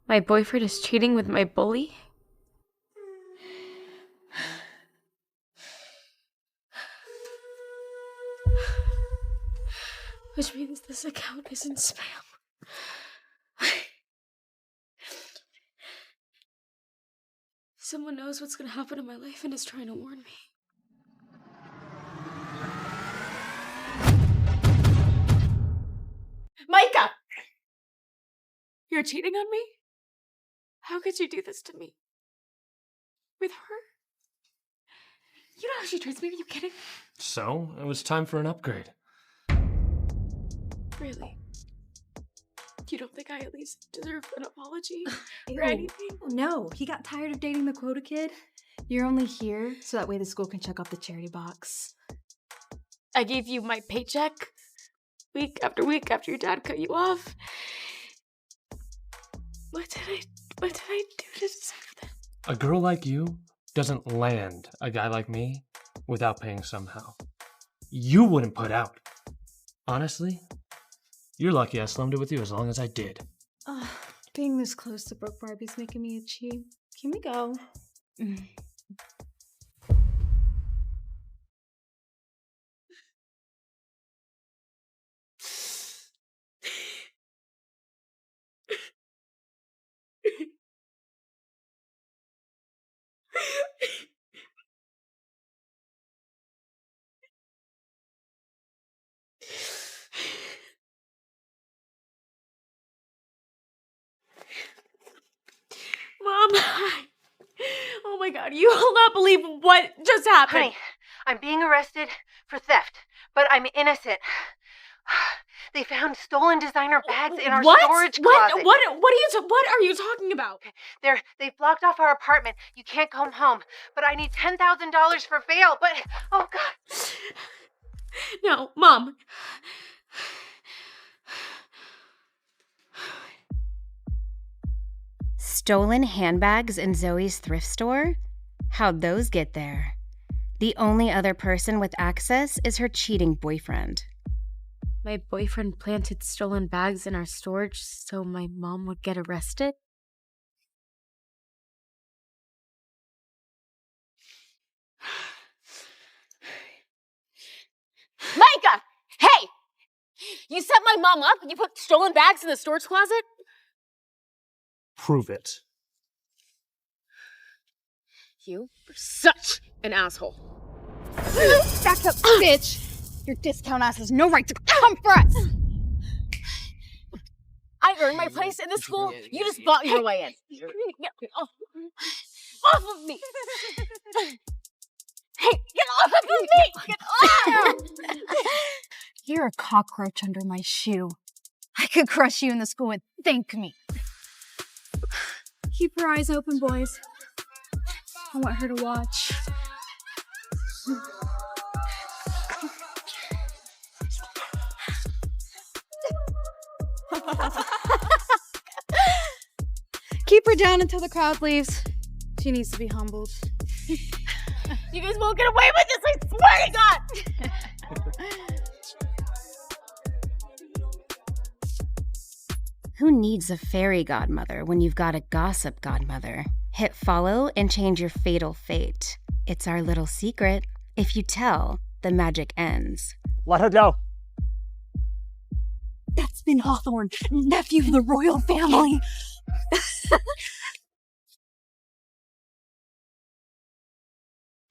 My boyfriend is cheating with my bully? Which means this account isn't spam. Someone knows what's gonna happen in my life and is trying to warn me. Micah! You're cheating on me? How could you do this to me? With her? You know how she treats me? Are you kidding? So, it was time for an upgrade. Really? You don't think I at least deserve an apology or Ew. anything? No, he got tired of dating the quota kid. You're only here so that way the school can check off the charity box. I gave you my paycheck week after your dad cut you off. What did I do to deserve that? A girl like you doesn't land a guy like me without paying somehow. You wouldn't put out. Honestly, you're lucky I slummed it with you as long as I did. Being this close to Brooke Barbie's making me itchy. Can we go? Mom! Oh my god, you will not believe what just happened. Honey, I'm being arrested for theft, but I'm innocent. They found stolen designer bags in our storage closet. What are you talking about? They've blocked off our apartment. You can't come home. But I need $10,000 for bail. But oh god. No, Mom. Stolen handbags in Zoe's thrift store? How'd those get there? The only other person with access is her cheating boyfriend. My boyfriend planted stolen bags in our storage so my mom would get arrested? Micah! Hey! You set my mom up and you put stolen bags in the storage closet? Prove it. You are such an asshole. Back up, bitch! Your discount ass has no right to come for us! I earned my place in the school. You just bought your way in. Get off of me! Hey, get off of me! Get off! You're a cockroach under my shoe. I could crush you in the school and thank me. Keep your eyes open, boys. I want her to watch. Keep her down until the crowd leaves. She needs to be humbled. You guys won't get away with this, I swear to God! Who needs a fairy godmother when you've got a gossip godmother? Hit follow and change your fatal fate. It's our little secret. If you tell, the magic ends. Let her go. That's Finn Hawthorne, nephew of the royal family.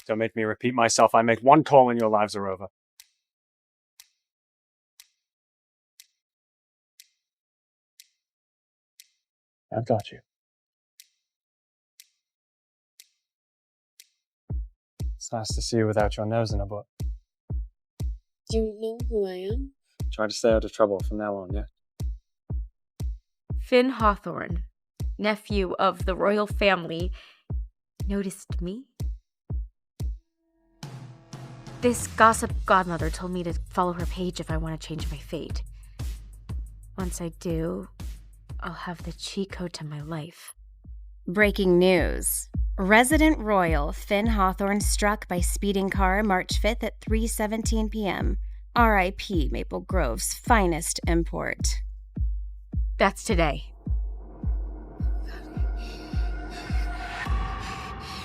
Don't make me repeat myself. I make one call and your lives are over. I've got you. It's nice to see you without your nose in a book. Do you know who I am? Try to stay out of trouble from now on, yeah? Finn Hawthorne, nephew of the royal family, noticed me? This gossip godmother told me to follow her page if I want to change my fate. Once I do, I'll have the cheat code to my life. Breaking news. Resident Royal Finn Hawthorne struck by speeding car March 5th at 3:17 p.m. R.I.P. Maple Grove's finest import. That's today.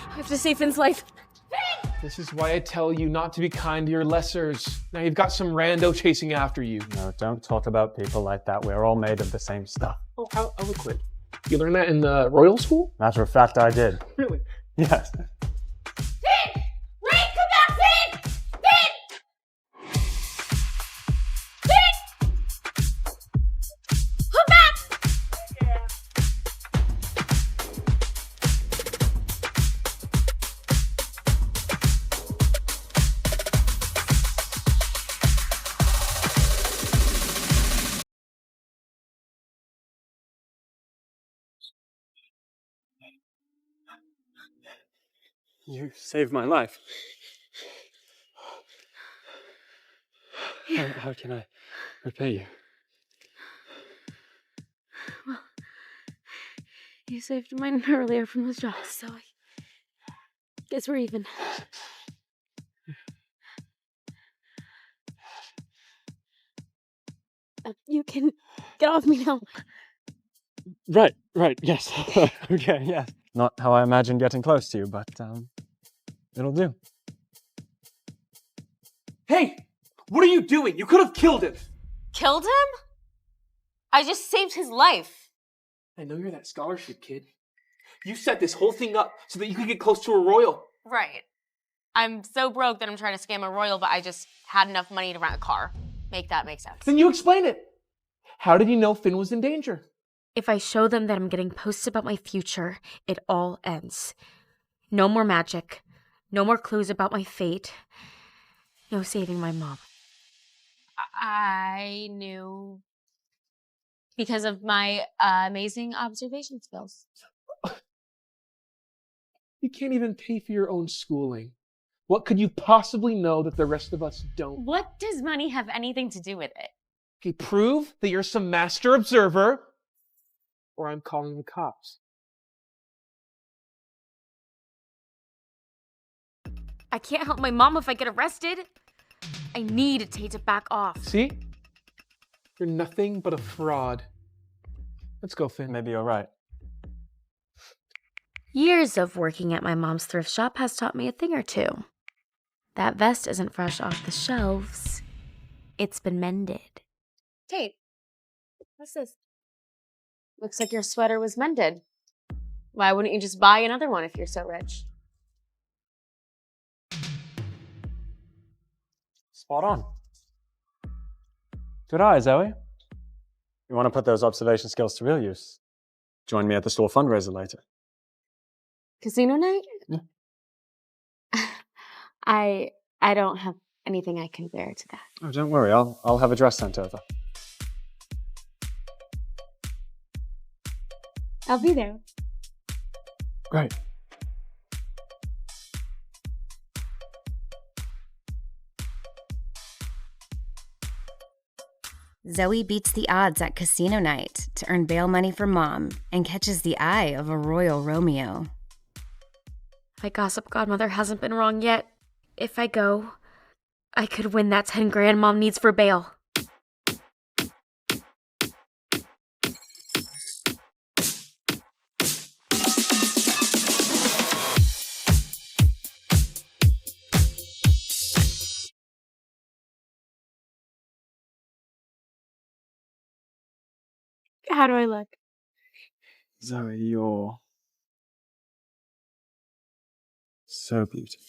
I have to save Finn's life. This is why I tell you not to be kind to your lessers. Now you've got some rando chasing after you. No, don't talk about people like that. We're all made of the same stuff. Oh, how eloquent. You learned that in the royal school? Matter of fact, I did. Really? Yes. You saved my life. How can I repay you? Well, you saved mine earlier from those jaws, so I guess we're even. You can get off me now. Right, yes. Okay, yes. Not how I imagined getting close to you, but it'll do. Hey! What are you doing? You could have killed him! Killed him? I just saved his life. I know you're that scholarship kid. You set this whole thing up so that you could get close to a royal. Right. I'm so broke that I'm trying to scam a royal, but I just had enough money to rent a car. Make that make sense. Then you explain it. How did you know Finn was in danger? If I show them that I'm getting posts about my future, it all ends. No more magic. No more clues about my fate. No saving my mom. I knew because of my amazing observation skills. You can't even pay for your own schooling. What could you possibly know that the rest of us don't? What does money have anything to do with it? Okay, prove that you're some master observer, or I'm calling the cops. I can't help my mom if I get arrested. I need Tate to back off. See? You're nothing but a fraud. Let's go, Finn. Maybe you're right. Years of working at my mom's thrift shop has taught me a thing or two. That vest isn't fresh off the shelves. It's been mended. Tate, what's this? Looks like your sweater was mended. Why wouldn't you just buy another one if you're so rich? Spot on. Good eye, Zoe. You want to put those observation skills to real use? Join me at the store fundraiser later. Casino night? Yeah. I don't have anything I can compare to that. Oh, don't worry. I'll have a dress sent over. I'll be there. Great. Zoe beats the odds at casino night to earn bail money for Mom and catches the eye of a royal Romeo. My gossip godmother hasn't been wrong yet. If I go, I could win that 10 grand Mom needs for bail. How do I look? Zoe, you're so beautiful.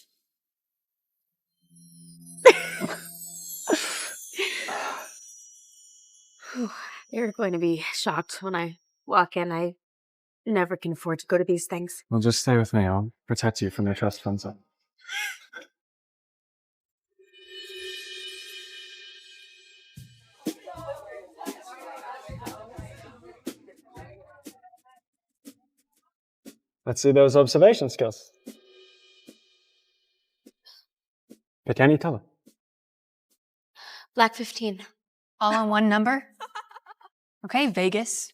You're going to be shocked when I walk in. I never can afford to go to these things. Well, just stay with me. I'll protect you from the trust funds. Let's see those observation skills. Pick any color. Black 15. All on one number? Okay, Vegas.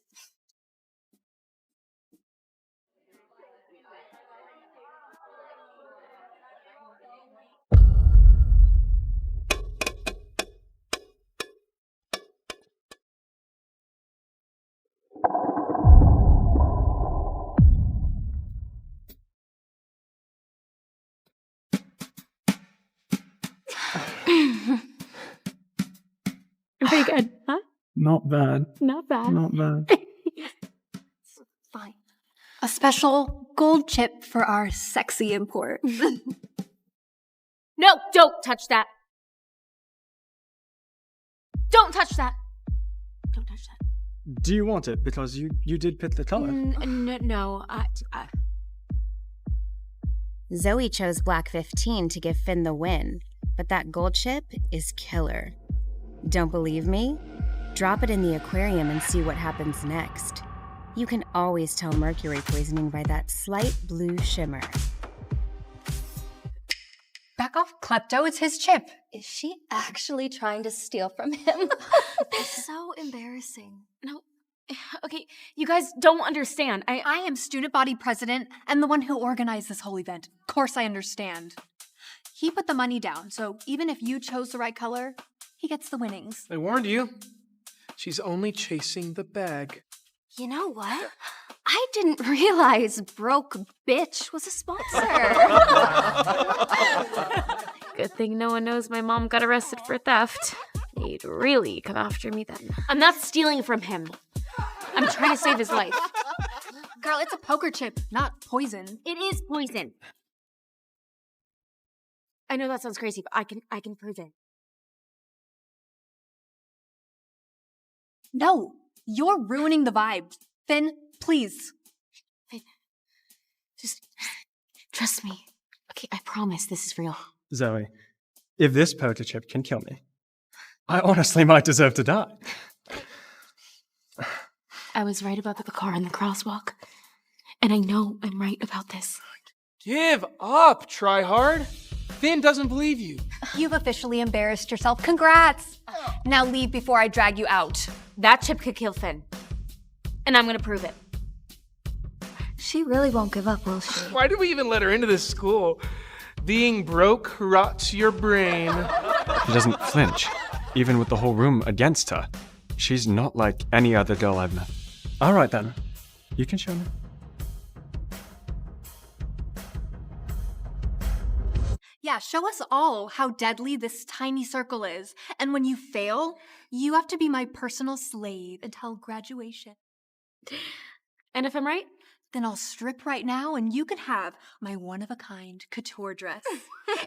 Pretty good, huh? Not bad. Not bad. Not bad. Fine. A special gold chip for our sexy import. No, don't touch that. Don't touch that. Don't touch that. Do you want it? Because you did pick the color. No, Zoe chose Black 15 to give Finn the win, but that gold chip is killer. Don't believe me? Drop it in the aquarium and see what happens next. You can always tell mercury poisoning by that slight blue shimmer. off, Klepto. It's his chip. Is she actually trying to steal from him? It's so embarrassing. No. Okay, you guys don't understand. I am student body president and the one who organized this whole event. Of course I understand. He put the money down, so even if you chose the right color, he gets the winnings. I warned you. She's only chasing the bag. You know what? I didn't realize Broke Bitch was a sponsor. Good thing no one knows my mom got arrested for theft. They'd really come after me then. I'm not stealing from him. I'm trying to save his life. Girl, it's a poker chip, not poison. It is poison. I know that sounds crazy, but I can prove it. No, you're ruining the vibe. Finn, please. Finn, just trust me. Okay, I promise this is real. Zoe, if this poker chip can kill me, I honestly might deserve to die. I was right about the car in the crosswalk. And I know I'm right about this. Give up, try hard. Finn doesn't believe you. You've officially embarrassed yourself. Congrats! Now leave before I drag you out. That chip could kill Finn. And I'm gonna prove it. She really won't give up, will she? Why did we even let her into this school? Being broke rots your brain. She doesn't flinch, even with the whole room against her. She's not like any other girl I've met. All right then, you can show me. Yeah, show us all how deadly this tiny circle is. And when you fail, you have to be my personal slave until graduation. And if I'm right? Then I'll strip right now and you can have my one-of-a-kind couture dress.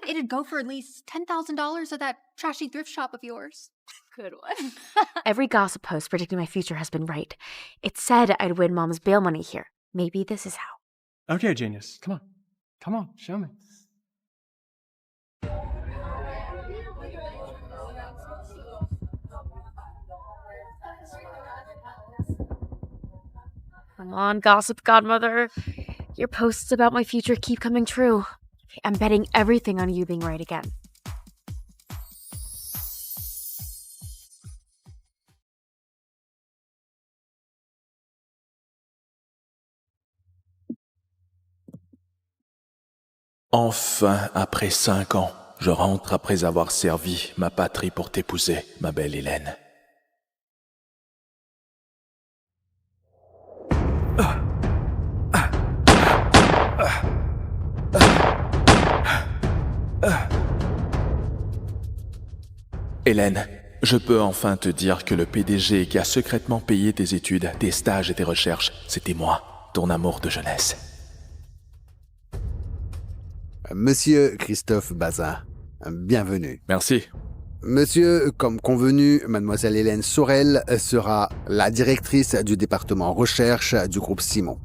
It'd go for at least $10,000 at that trashy thrift shop of yours. Good one. Every gossip post predicting my future has been right. It said I'd win Mom's bail money here. Maybe this is how. Okay, genius. Come on. Come on, show me. Come on, gossip godmother. Your posts about my future keep coming true. I'm betting everything on you being right again. Enfin, après 5 ans, je rentre après avoir servi ma patrie pour t'épouser, ma belle Hélène. Hélène, je peux enfin te dire que le PDG qui a secrètement payé tes études, tes stages et tes recherches, c'était moi, ton amour de jeunesse. Monsieur Christophe Bazin, bienvenue. Merci. Monsieur, comme convenu, mademoiselle Hélène Sorel sera la directrice du département recherche du groupe Simon.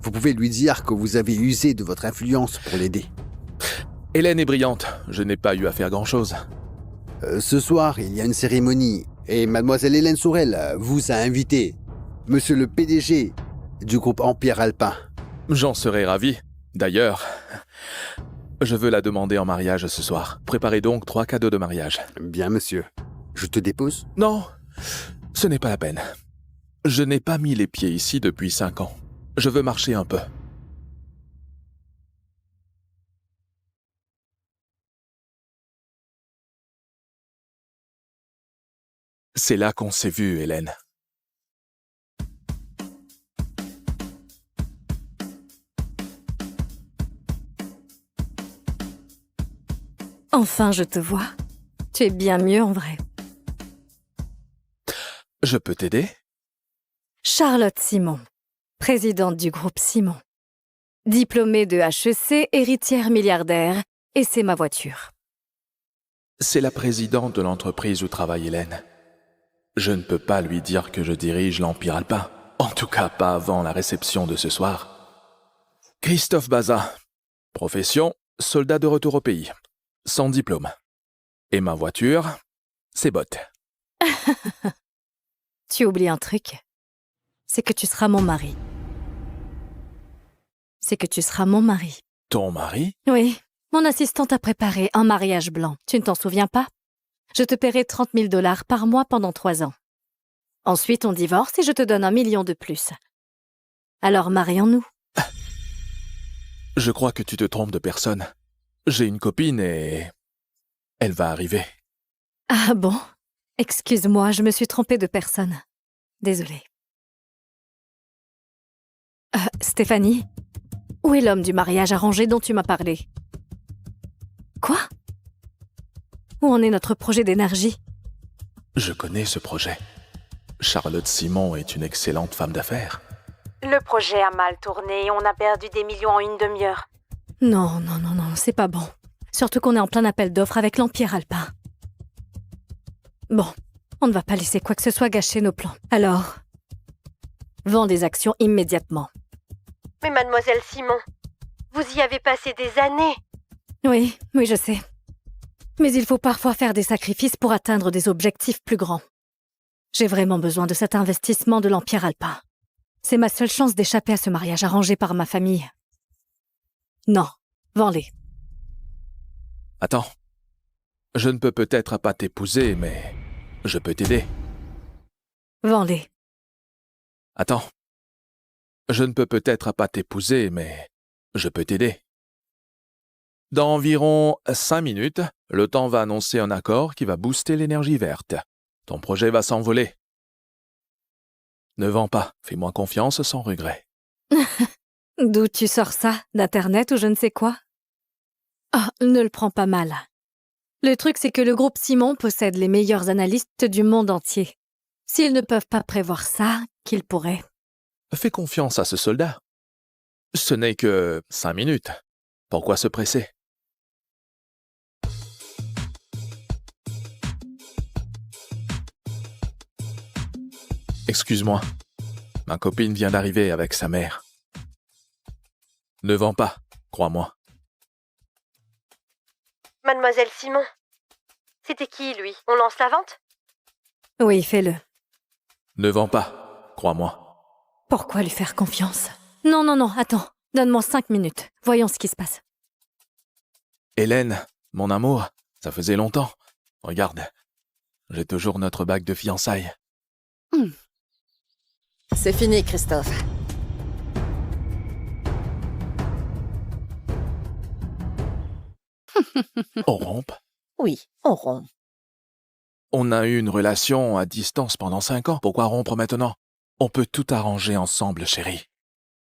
Vous pouvez lui dire que vous avez usé de votre influence pour l'aider. Hélène est brillante, je n'ai pas eu à faire grand-chose. Ce soir, il y a une cérémonie et mademoiselle Hélène Sorel vous a invité. Monsieur le PDG du groupe Empire Alpin. J'en serais ravi. D'ailleurs, je veux la demander en mariage ce soir. Préparez donc 3 cadeaux de mariage. Bien, monsieur. Je te dépose ? Non, ce n'est pas la peine. Je n'ai pas mis les pieds ici depuis 5 ans. Je veux marcher un peu. C'est là qu'on s'est vu, Hélène. Enfin, je te vois. Tu es bien mieux en vrai. Je peux t'aider ? Charlotte Simon, présidente du groupe Simon. Diplômée de HEC, héritière milliardaire, et c'est ma voiture. C'est la présidente de l'entreprise où travaille Hélène. Je ne peux pas lui dire que je dirige l'Empire Alpin. En tout cas, pas avant la réception de ce soir. Christophe Bazin. Profession, soldat de retour au pays. Sans diplôme. Et ma voiture, ses bottes. Tu oublies un truc. C'est que tu seras mon mari. C'est que tu seras mon mari. Ton mari ? Oui, Mon assistante a préparé un mariage blanc. Tu ne t'en souviens pas? Je te paierai 30 000 $ par mois pendant 3 ans. Ensuite, on divorce et je te donne 1 million de plus. Alors marions-nous. Je crois que tu te trompes de personne. J'ai une copine et... elle va arriver. Ah bon? Excuse-moi, je me suis trompée de personne. Désolée. Stéphanie, où est l'homme du mariage arrangé dont tu m'as parlé? Quoi? Où en est notre projet d'énergie? Je connais ce projet. Charlotte Simon est une excellente femme d'affaires. Le projet a mal tourné et on a perdu des millions en une demi-heure. Non, c'est pas bon. Surtout qu'on est en plein appel d'offres avec l'Empire Alpin. Bon, on ne va pas laisser quoi que ce soit gâcher nos plans. Alors, vends des actions immédiatement. Mais mademoiselle Simon, vous y avez passé des années. Oui, je sais. Mais il faut parfois faire des sacrifices pour atteindre des objectifs plus grands. J'ai vraiment besoin de cet investissement de l'Empire Alpin. C'est ma seule chance d'échapper à ce mariage arrangé par ma famille. Non, vends-les. Attends. Je ne peux peut-être pas t'épouser, mais je peux t'aider. Vends-les. Attends. Je ne peux peut-être pas t'épouser, mais je peux t'aider. Dans environ 5 minutes, le temps va annoncer un accord qui va booster l'énergie verte. Ton projet va s'envoler. Ne vends pas, fais-moi confiance sans regret. D'où tu sors ça? D'Internet ou je ne sais quoi? Ah, ne le prends pas mal. Le truc, c'est que le groupe Simon possède les meilleurs analystes du monde entier. S'ils ne peuvent pas prévoir ça, qu'ils pourraient. Fais confiance à ce soldat. Ce n'est que 5 minutes. Pourquoi se presser? Excuse-moi. Ma copine vient d'arriver avec sa mère. Ne vends pas, crois-moi. Mademoiselle Simon, c'était qui, lui? On lance la vente? Oui, fais-le. Ne vends pas, crois-moi. Pourquoi lui faire confiance? Non, attends. Donne-moi 5 minutes. Voyons ce qui se passe. Hélène, mon amour, ça faisait longtemps. Regarde, j'ai toujours notre bague de fiançailles. C'est fini, Christophe. On rompt? Oui, on rompt. On a eu une relation à distance pendant 5 ans. Pourquoi rompre maintenant? On peut tout arranger ensemble, chérie.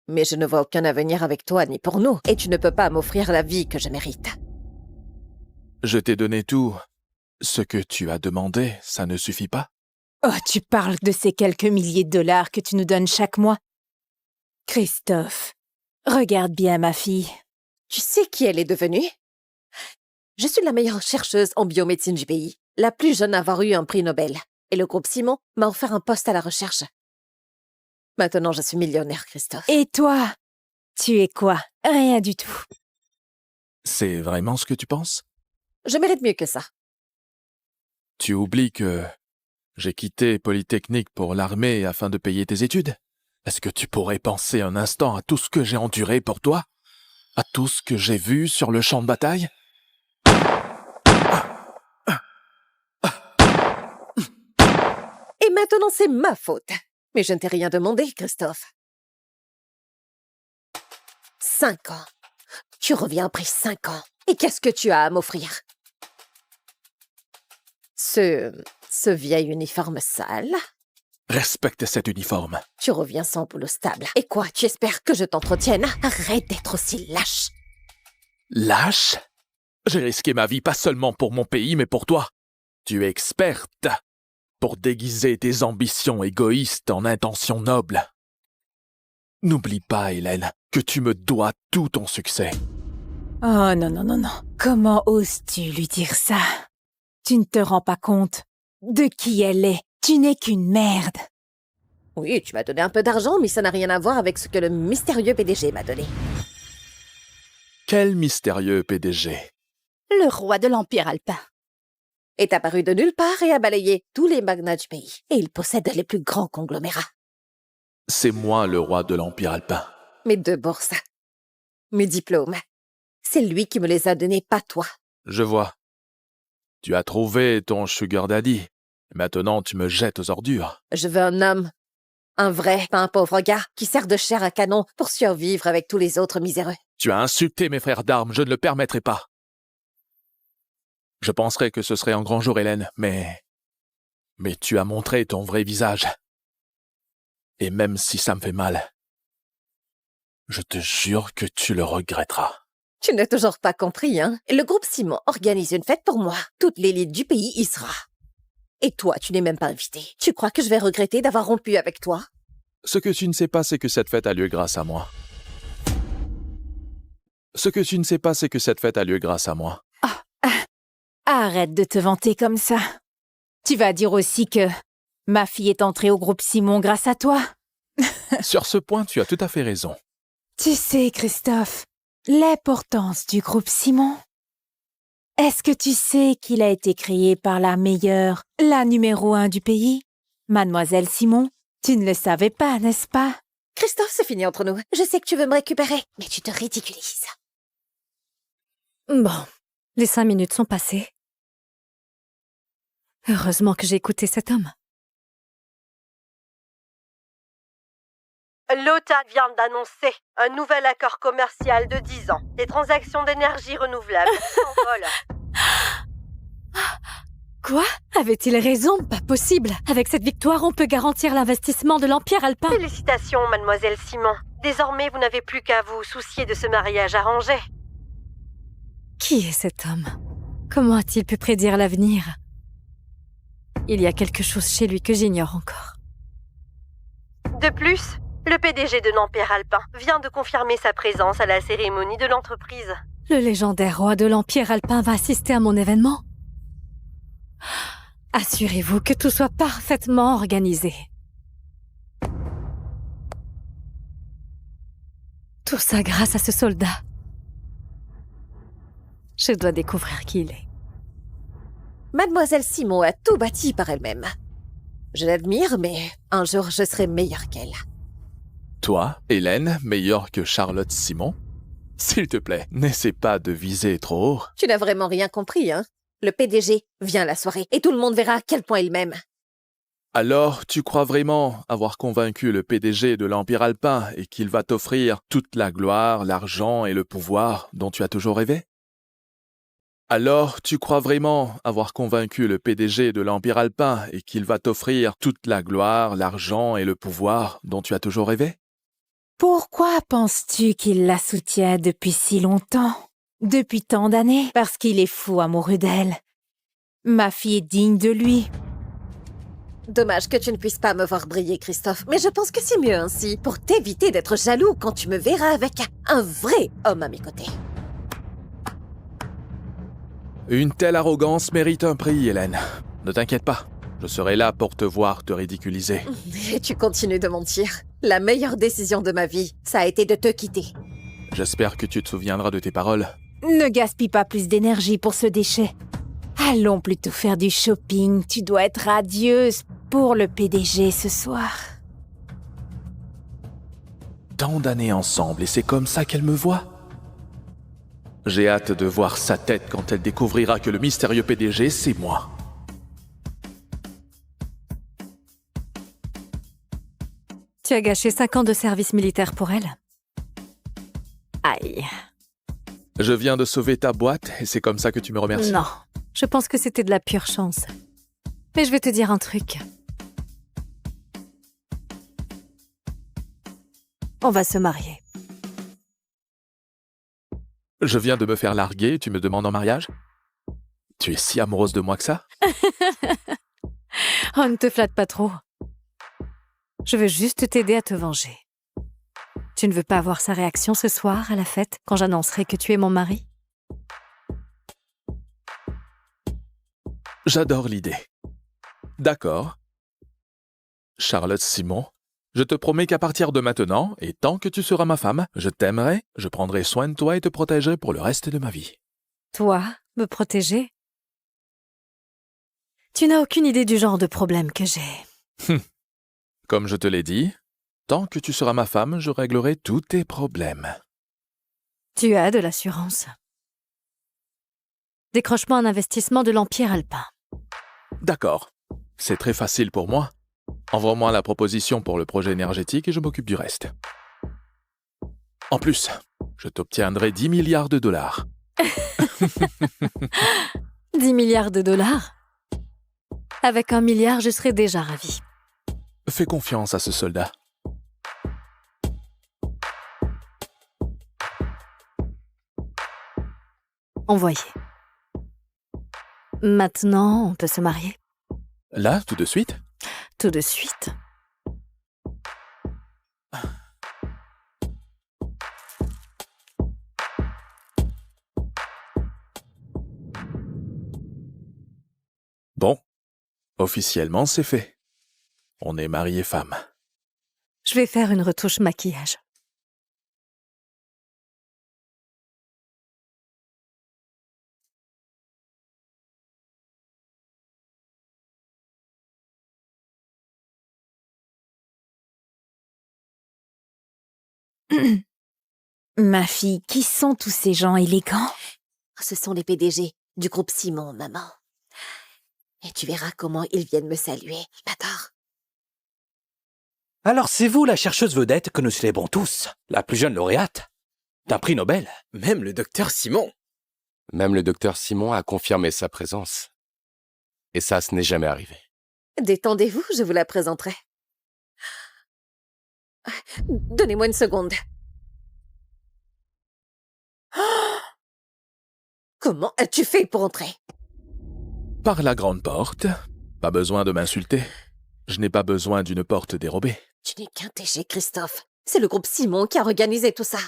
Mais je ne vois aucun avenir avec toi ni pour nous, et tu ne peux pas m'offrir la vie que je mérite. Je t'ai donné tout. Ce que tu as demandé, ça ne suffit pas? Oh, tu parles de ces quelques milliers de dollars que tu nous donnes chaque mois? Christophe, regarde bien ma fille. Tu sais qui elle est devenue? Je suis la meilleure chercheuse en biomédecine du pays, la plus jeune à avoir eu un prix Nobel. Et le groupe Simon m'a offert un poste à la recherche. Maintenant, je suis millionnaire, Christophe. Et toi? Tu es quoi? Rien du tout. C'est vraiment ce que tu penses? Je mérite mieux que ça. Tu oublies que j'ai quitté Polytechnique pour l'armée afin de payer tes études? Est-ce que tu pourrais penser un instant à tout ce que j'ai enduré pour toi? À tout ce que j'ai vu sur le champ de bataille? Et maintenant, c'est ma faute. Mais je ne t'ai rien demandé, Christophe. 5 ans. Tu reviens après 5 ans. Et qu'est-ce que tu as à m'offrir? Ce vieil uniforme sale. Respecte cet uniforme. Tu reviens sans boulot stable. Et quoi, tu espères que je t'entretienne? Arrête d'être aussi lâche. Lâche? J'ai risqué ma vie pas seulement pour mon pays, mais pour toi. Tu es experte pour déguiser tes ambitions égoïstes en intentions nobles. N'oublie pas, Hélène, que tu me dois tout ton succès. Oh non. Comment oses-tu lui dire ça? Tu ne te rends pas compte de qui elle est. Tu n'es qu'une merde. Oui, tu m'as donné un peu d'argent, mais ça n'a rien à voir avec ce que le mystérieux PDG m'a donné. Quel mystérieux PDG? Le roi de l'Empire Alpin. Est apparu de nulle part et a balayé tous les magnats du pays. Et il possède les plus grands conglomérats. C'est moi le roi de l'Empire Alpin. Mes 2 bourses. Mes diplômes. C'est lui qui me les a donnés, pas toi. Je vois. Tu as trouvé ton sugar daddy. Maintenant, tu me jettes aux ordures. Je veux un homme. Un vrai, pas un pauvre gars, qui sert de chair à canon pour survivre avec tous les autres miséreux. Tu as insulté mes frères d'armes, je ne le permettrai pas. Je penserais que ce serait un grand jour, Hélène, mais tu as montré ton vrai visage. Et même si ça me fait mal, je te jure que tu le regretteras. Tu n'as toujours pas compris, hein? Le groupe Simon organise une fête pour moi. Toute l'élite du pays y sera. Et toi, tu n'es même pas invité. Tu crois que je vais regretter d'avoir rompu avec toi? Ce que tu ne sais pas, c'est que cette fête a lieu grâce à moi. Arrête de te vanter comme ça. Tu vas dire aussi que ma fille est entrée au groupe Simon grâce à toi. Sur ce point, tu as tout à fait raison. Tu sais, Christophe, l'importance du groupe Simon. Est-ce que tu sais qu'il a été créé par la meilleure, la numéro 1 du pays, Mademoiselle Simon? Tu ne le savais pas, n'est-ce pas? Christophe, c'est fini entre nous. Je sais que tu veux me récupérer, mais tu te ridiculises. Bon, les 5 minutes sont passées. Heureusement que j'ai écouté cet homme. L'OTAN vient d'annoncer un nouvel accord commercial de 10 ans. Les transactions d'énergie renouvelable s'envolent. Quoi? Avait-il raison? Pas possible. Avec cette victoire, on peut garantir l'investissement de l'Empire alpin. Félicitations, mademoiselle Simon. Désormais, vous n'avez plus qu'à vous soucier de ce mariage arrangé. Qui est cet homme? Comment a-t-il pu prédire l'avenir? Il y a quelque chose chez lui que j'ignore encore. De plus, le PDG de l'Empire alpin vient de confirmer sa présence à la cérémonie de l'entreprise. Le légendaire roi de l'Empire alpin va assister à mon événement? Assurez-vous que tout soit parfaitement organisé. Tout ça grâce à ce soldat. Je dois découvrir qui il est. Mademoiselle Simon a tout bâti par elle-même. Je l'admire, mais un jour je serai meilleure qu'elle. Toi, Hélène, meilleure que Charlotte Simon? S'il te plaît, n'essaie pas de viser trop haut. Tu n'as vraiment rien compris, hein? Le PDG vient à la soirée et tout le monde verra à quel point il m'aime. Alors, tu crois vraiment avoir convaincu le PDG de l'Empire alpin et qu'il va t'offrir toute la gloire, l'argent et le pouvoir dont tu as toujours rêvé? Alors, tu crois vraiment avoir convaincu le PDG de l'Empire alpin et qu'il va t'offrir toute la gloire, l'argent et le pouvoir dont tu as toujours rêvé? Pourquoi penses-tu qu'il la soutient depuis si longtemps? Depuis tant d'années? Parce qu'il est fou amoureux d'elle. Ma fille est digne de lui. Dommage que tu ne puisses pas me voir briller, Christophe, mais je pense que c'est mieux ainsi, pour t'éviter d'être jaloux quand tu me verras avec un vrai homme à mes côtés. Une telle arrogance mérite un prix, Hélène. Ne t'inquiète pas, je serai là pour te voir te ridiculiser. Et tu continues de mentir. La meilleure décision de ma vie, ça a été de te quitter. J'espère que tu te souviendras de tes paroles. Ne gaspille pas plus d'énergie pour ce déchet. Allons plutôt faire du shopping. Tu dois être radieuse pour le PDG ce soir. Tant d'années ensemble et c'est comme ça qu'elle me voit. J'ai hâte de voir sa tête quand elle découvrira que le mystérieux PDG, c'est moi. Tu as gâché 5 ans de service militaire pour elle. Aïe. Je viens de sauver ta boîte et c'est comme ça que tu me remercies. Non, je pense que c'était de la pure chance. Mais je vais te dire un truc. On va se marier. Je viens de me faire larguer et tu me demandes en mariage? Tu es si amoureuse de moi que ça? Oh, ne te flatte pas trop. Je veux juste t'aider à te venger. Tu ne veux pas avoir sa réaction ce soir à la fête quand j'annoncerai que tu es mon mari? J'adore l'idée. D'accord. Charlotte Simon, je te promets qu'à partir de maintenant, et tant que tu seras ma femme, je t'aimerai, je prendrai soin de toi et te protégerai pour le reste de ma vie. Toi, me protéger? Tu n'as aucune idée du genre de problème que j'ai. Comme je te l'ai dit, tant que tu seras ma femme, je réglerai tous tes problèmes. Tu as de l'assurance. Décroche-moi un investissement de l'Empire alpin. D'accord. C'est très facile pour moi. Envoie-moi la proposition pour le projet énergétique et je m'occupe du reste. En plus, je t'obtiendrai 10 milliards de dollars. 10 milliards de dollars? Avec 1 milliard, je serais déjà ravie. Fais confiance à ce soldat. Envoyé. Maintenant, on peut se marier? Là, tout de suite? Tout de suite. Bon, officiellement, c'est fait. On est mariés femmes. Je vais faire une retouche maquillage. Ma fille, qui sont tous ces gens élégants? Ce sont les PDG du groupe Simon, maman. Et tu verras comment ils viennent me saluer. J'adore. Alors c'est vous la chercheuse vedette que nous célébrons tous, la plus jeune lauréate d'un prix Nobel. Même le docteur Simon. Même le docteur Simon a confirmé sa présence. Et ça, ce n'est jamais arrivé. Détendez-vous, je vous la présenterai. Donnez-moi une seconde. Comment as-tu fait pour entrer? Par la grande porte. Pas besoin de m'insulter. Je n'ai pas besoin d'une porte dérobée. Tu n'es qu'un TG, Christophe. C'est le groupe Simon qui a organisé tout ça.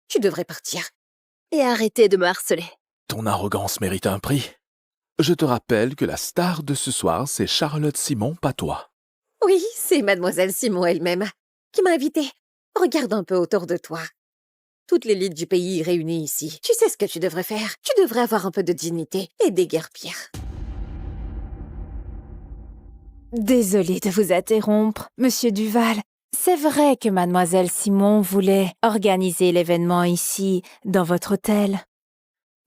Tu devrais partir. Et arrêter de me harceler. Ton arrogance mérite un prix. Je te rappelle que la star de ce soir, c'est Charlotte Simon, pas toi. Oui, c'est mademoiselle Simon elle-même qui m'a invitée. Regarde un peu autour de toi. Toute l'élite du pays réunie ici. Tu sais ce que tu devrais faire. Tu devrais avoir un peu de dignité et déguerpir. Désolée de vous interrompre, Monsieur Duval. C'est vrai que Mademoiselle Simon voulait organiser l'événement ici, dans votre hôtel.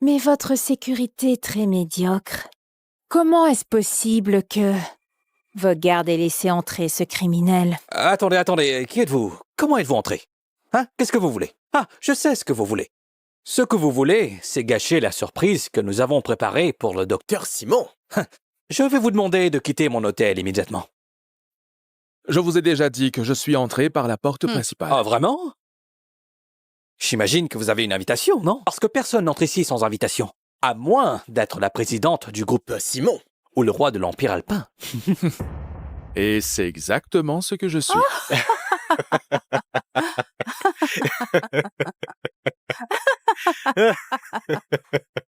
Mais votre sécurité est très médiocre. Comment est-ce possible que vos gardes aient laissé entrer ce criminel? Attendez, qui êtes-vous? Comment êtes-vous entré? Hein? Qu'est-ce que vous voulez? Ah, je sais ce que vous voulez. Ce que vous voulez, c'est gâcher la surprise que nous avons préparée pour le docteur Simon. Je vais vous demander de quitter mon hôtel immédiatement. Je vous ai déjà dit que je suis entré par la porte principale. Ah, vraiment? J'imagine que vous avez une invitation, non? Parce que personne n'entre ici sans invitation. À moins d'être la présidente du groupe Simon ou le roi de l'Empire alpin. Et c'est exactement ce que je suis.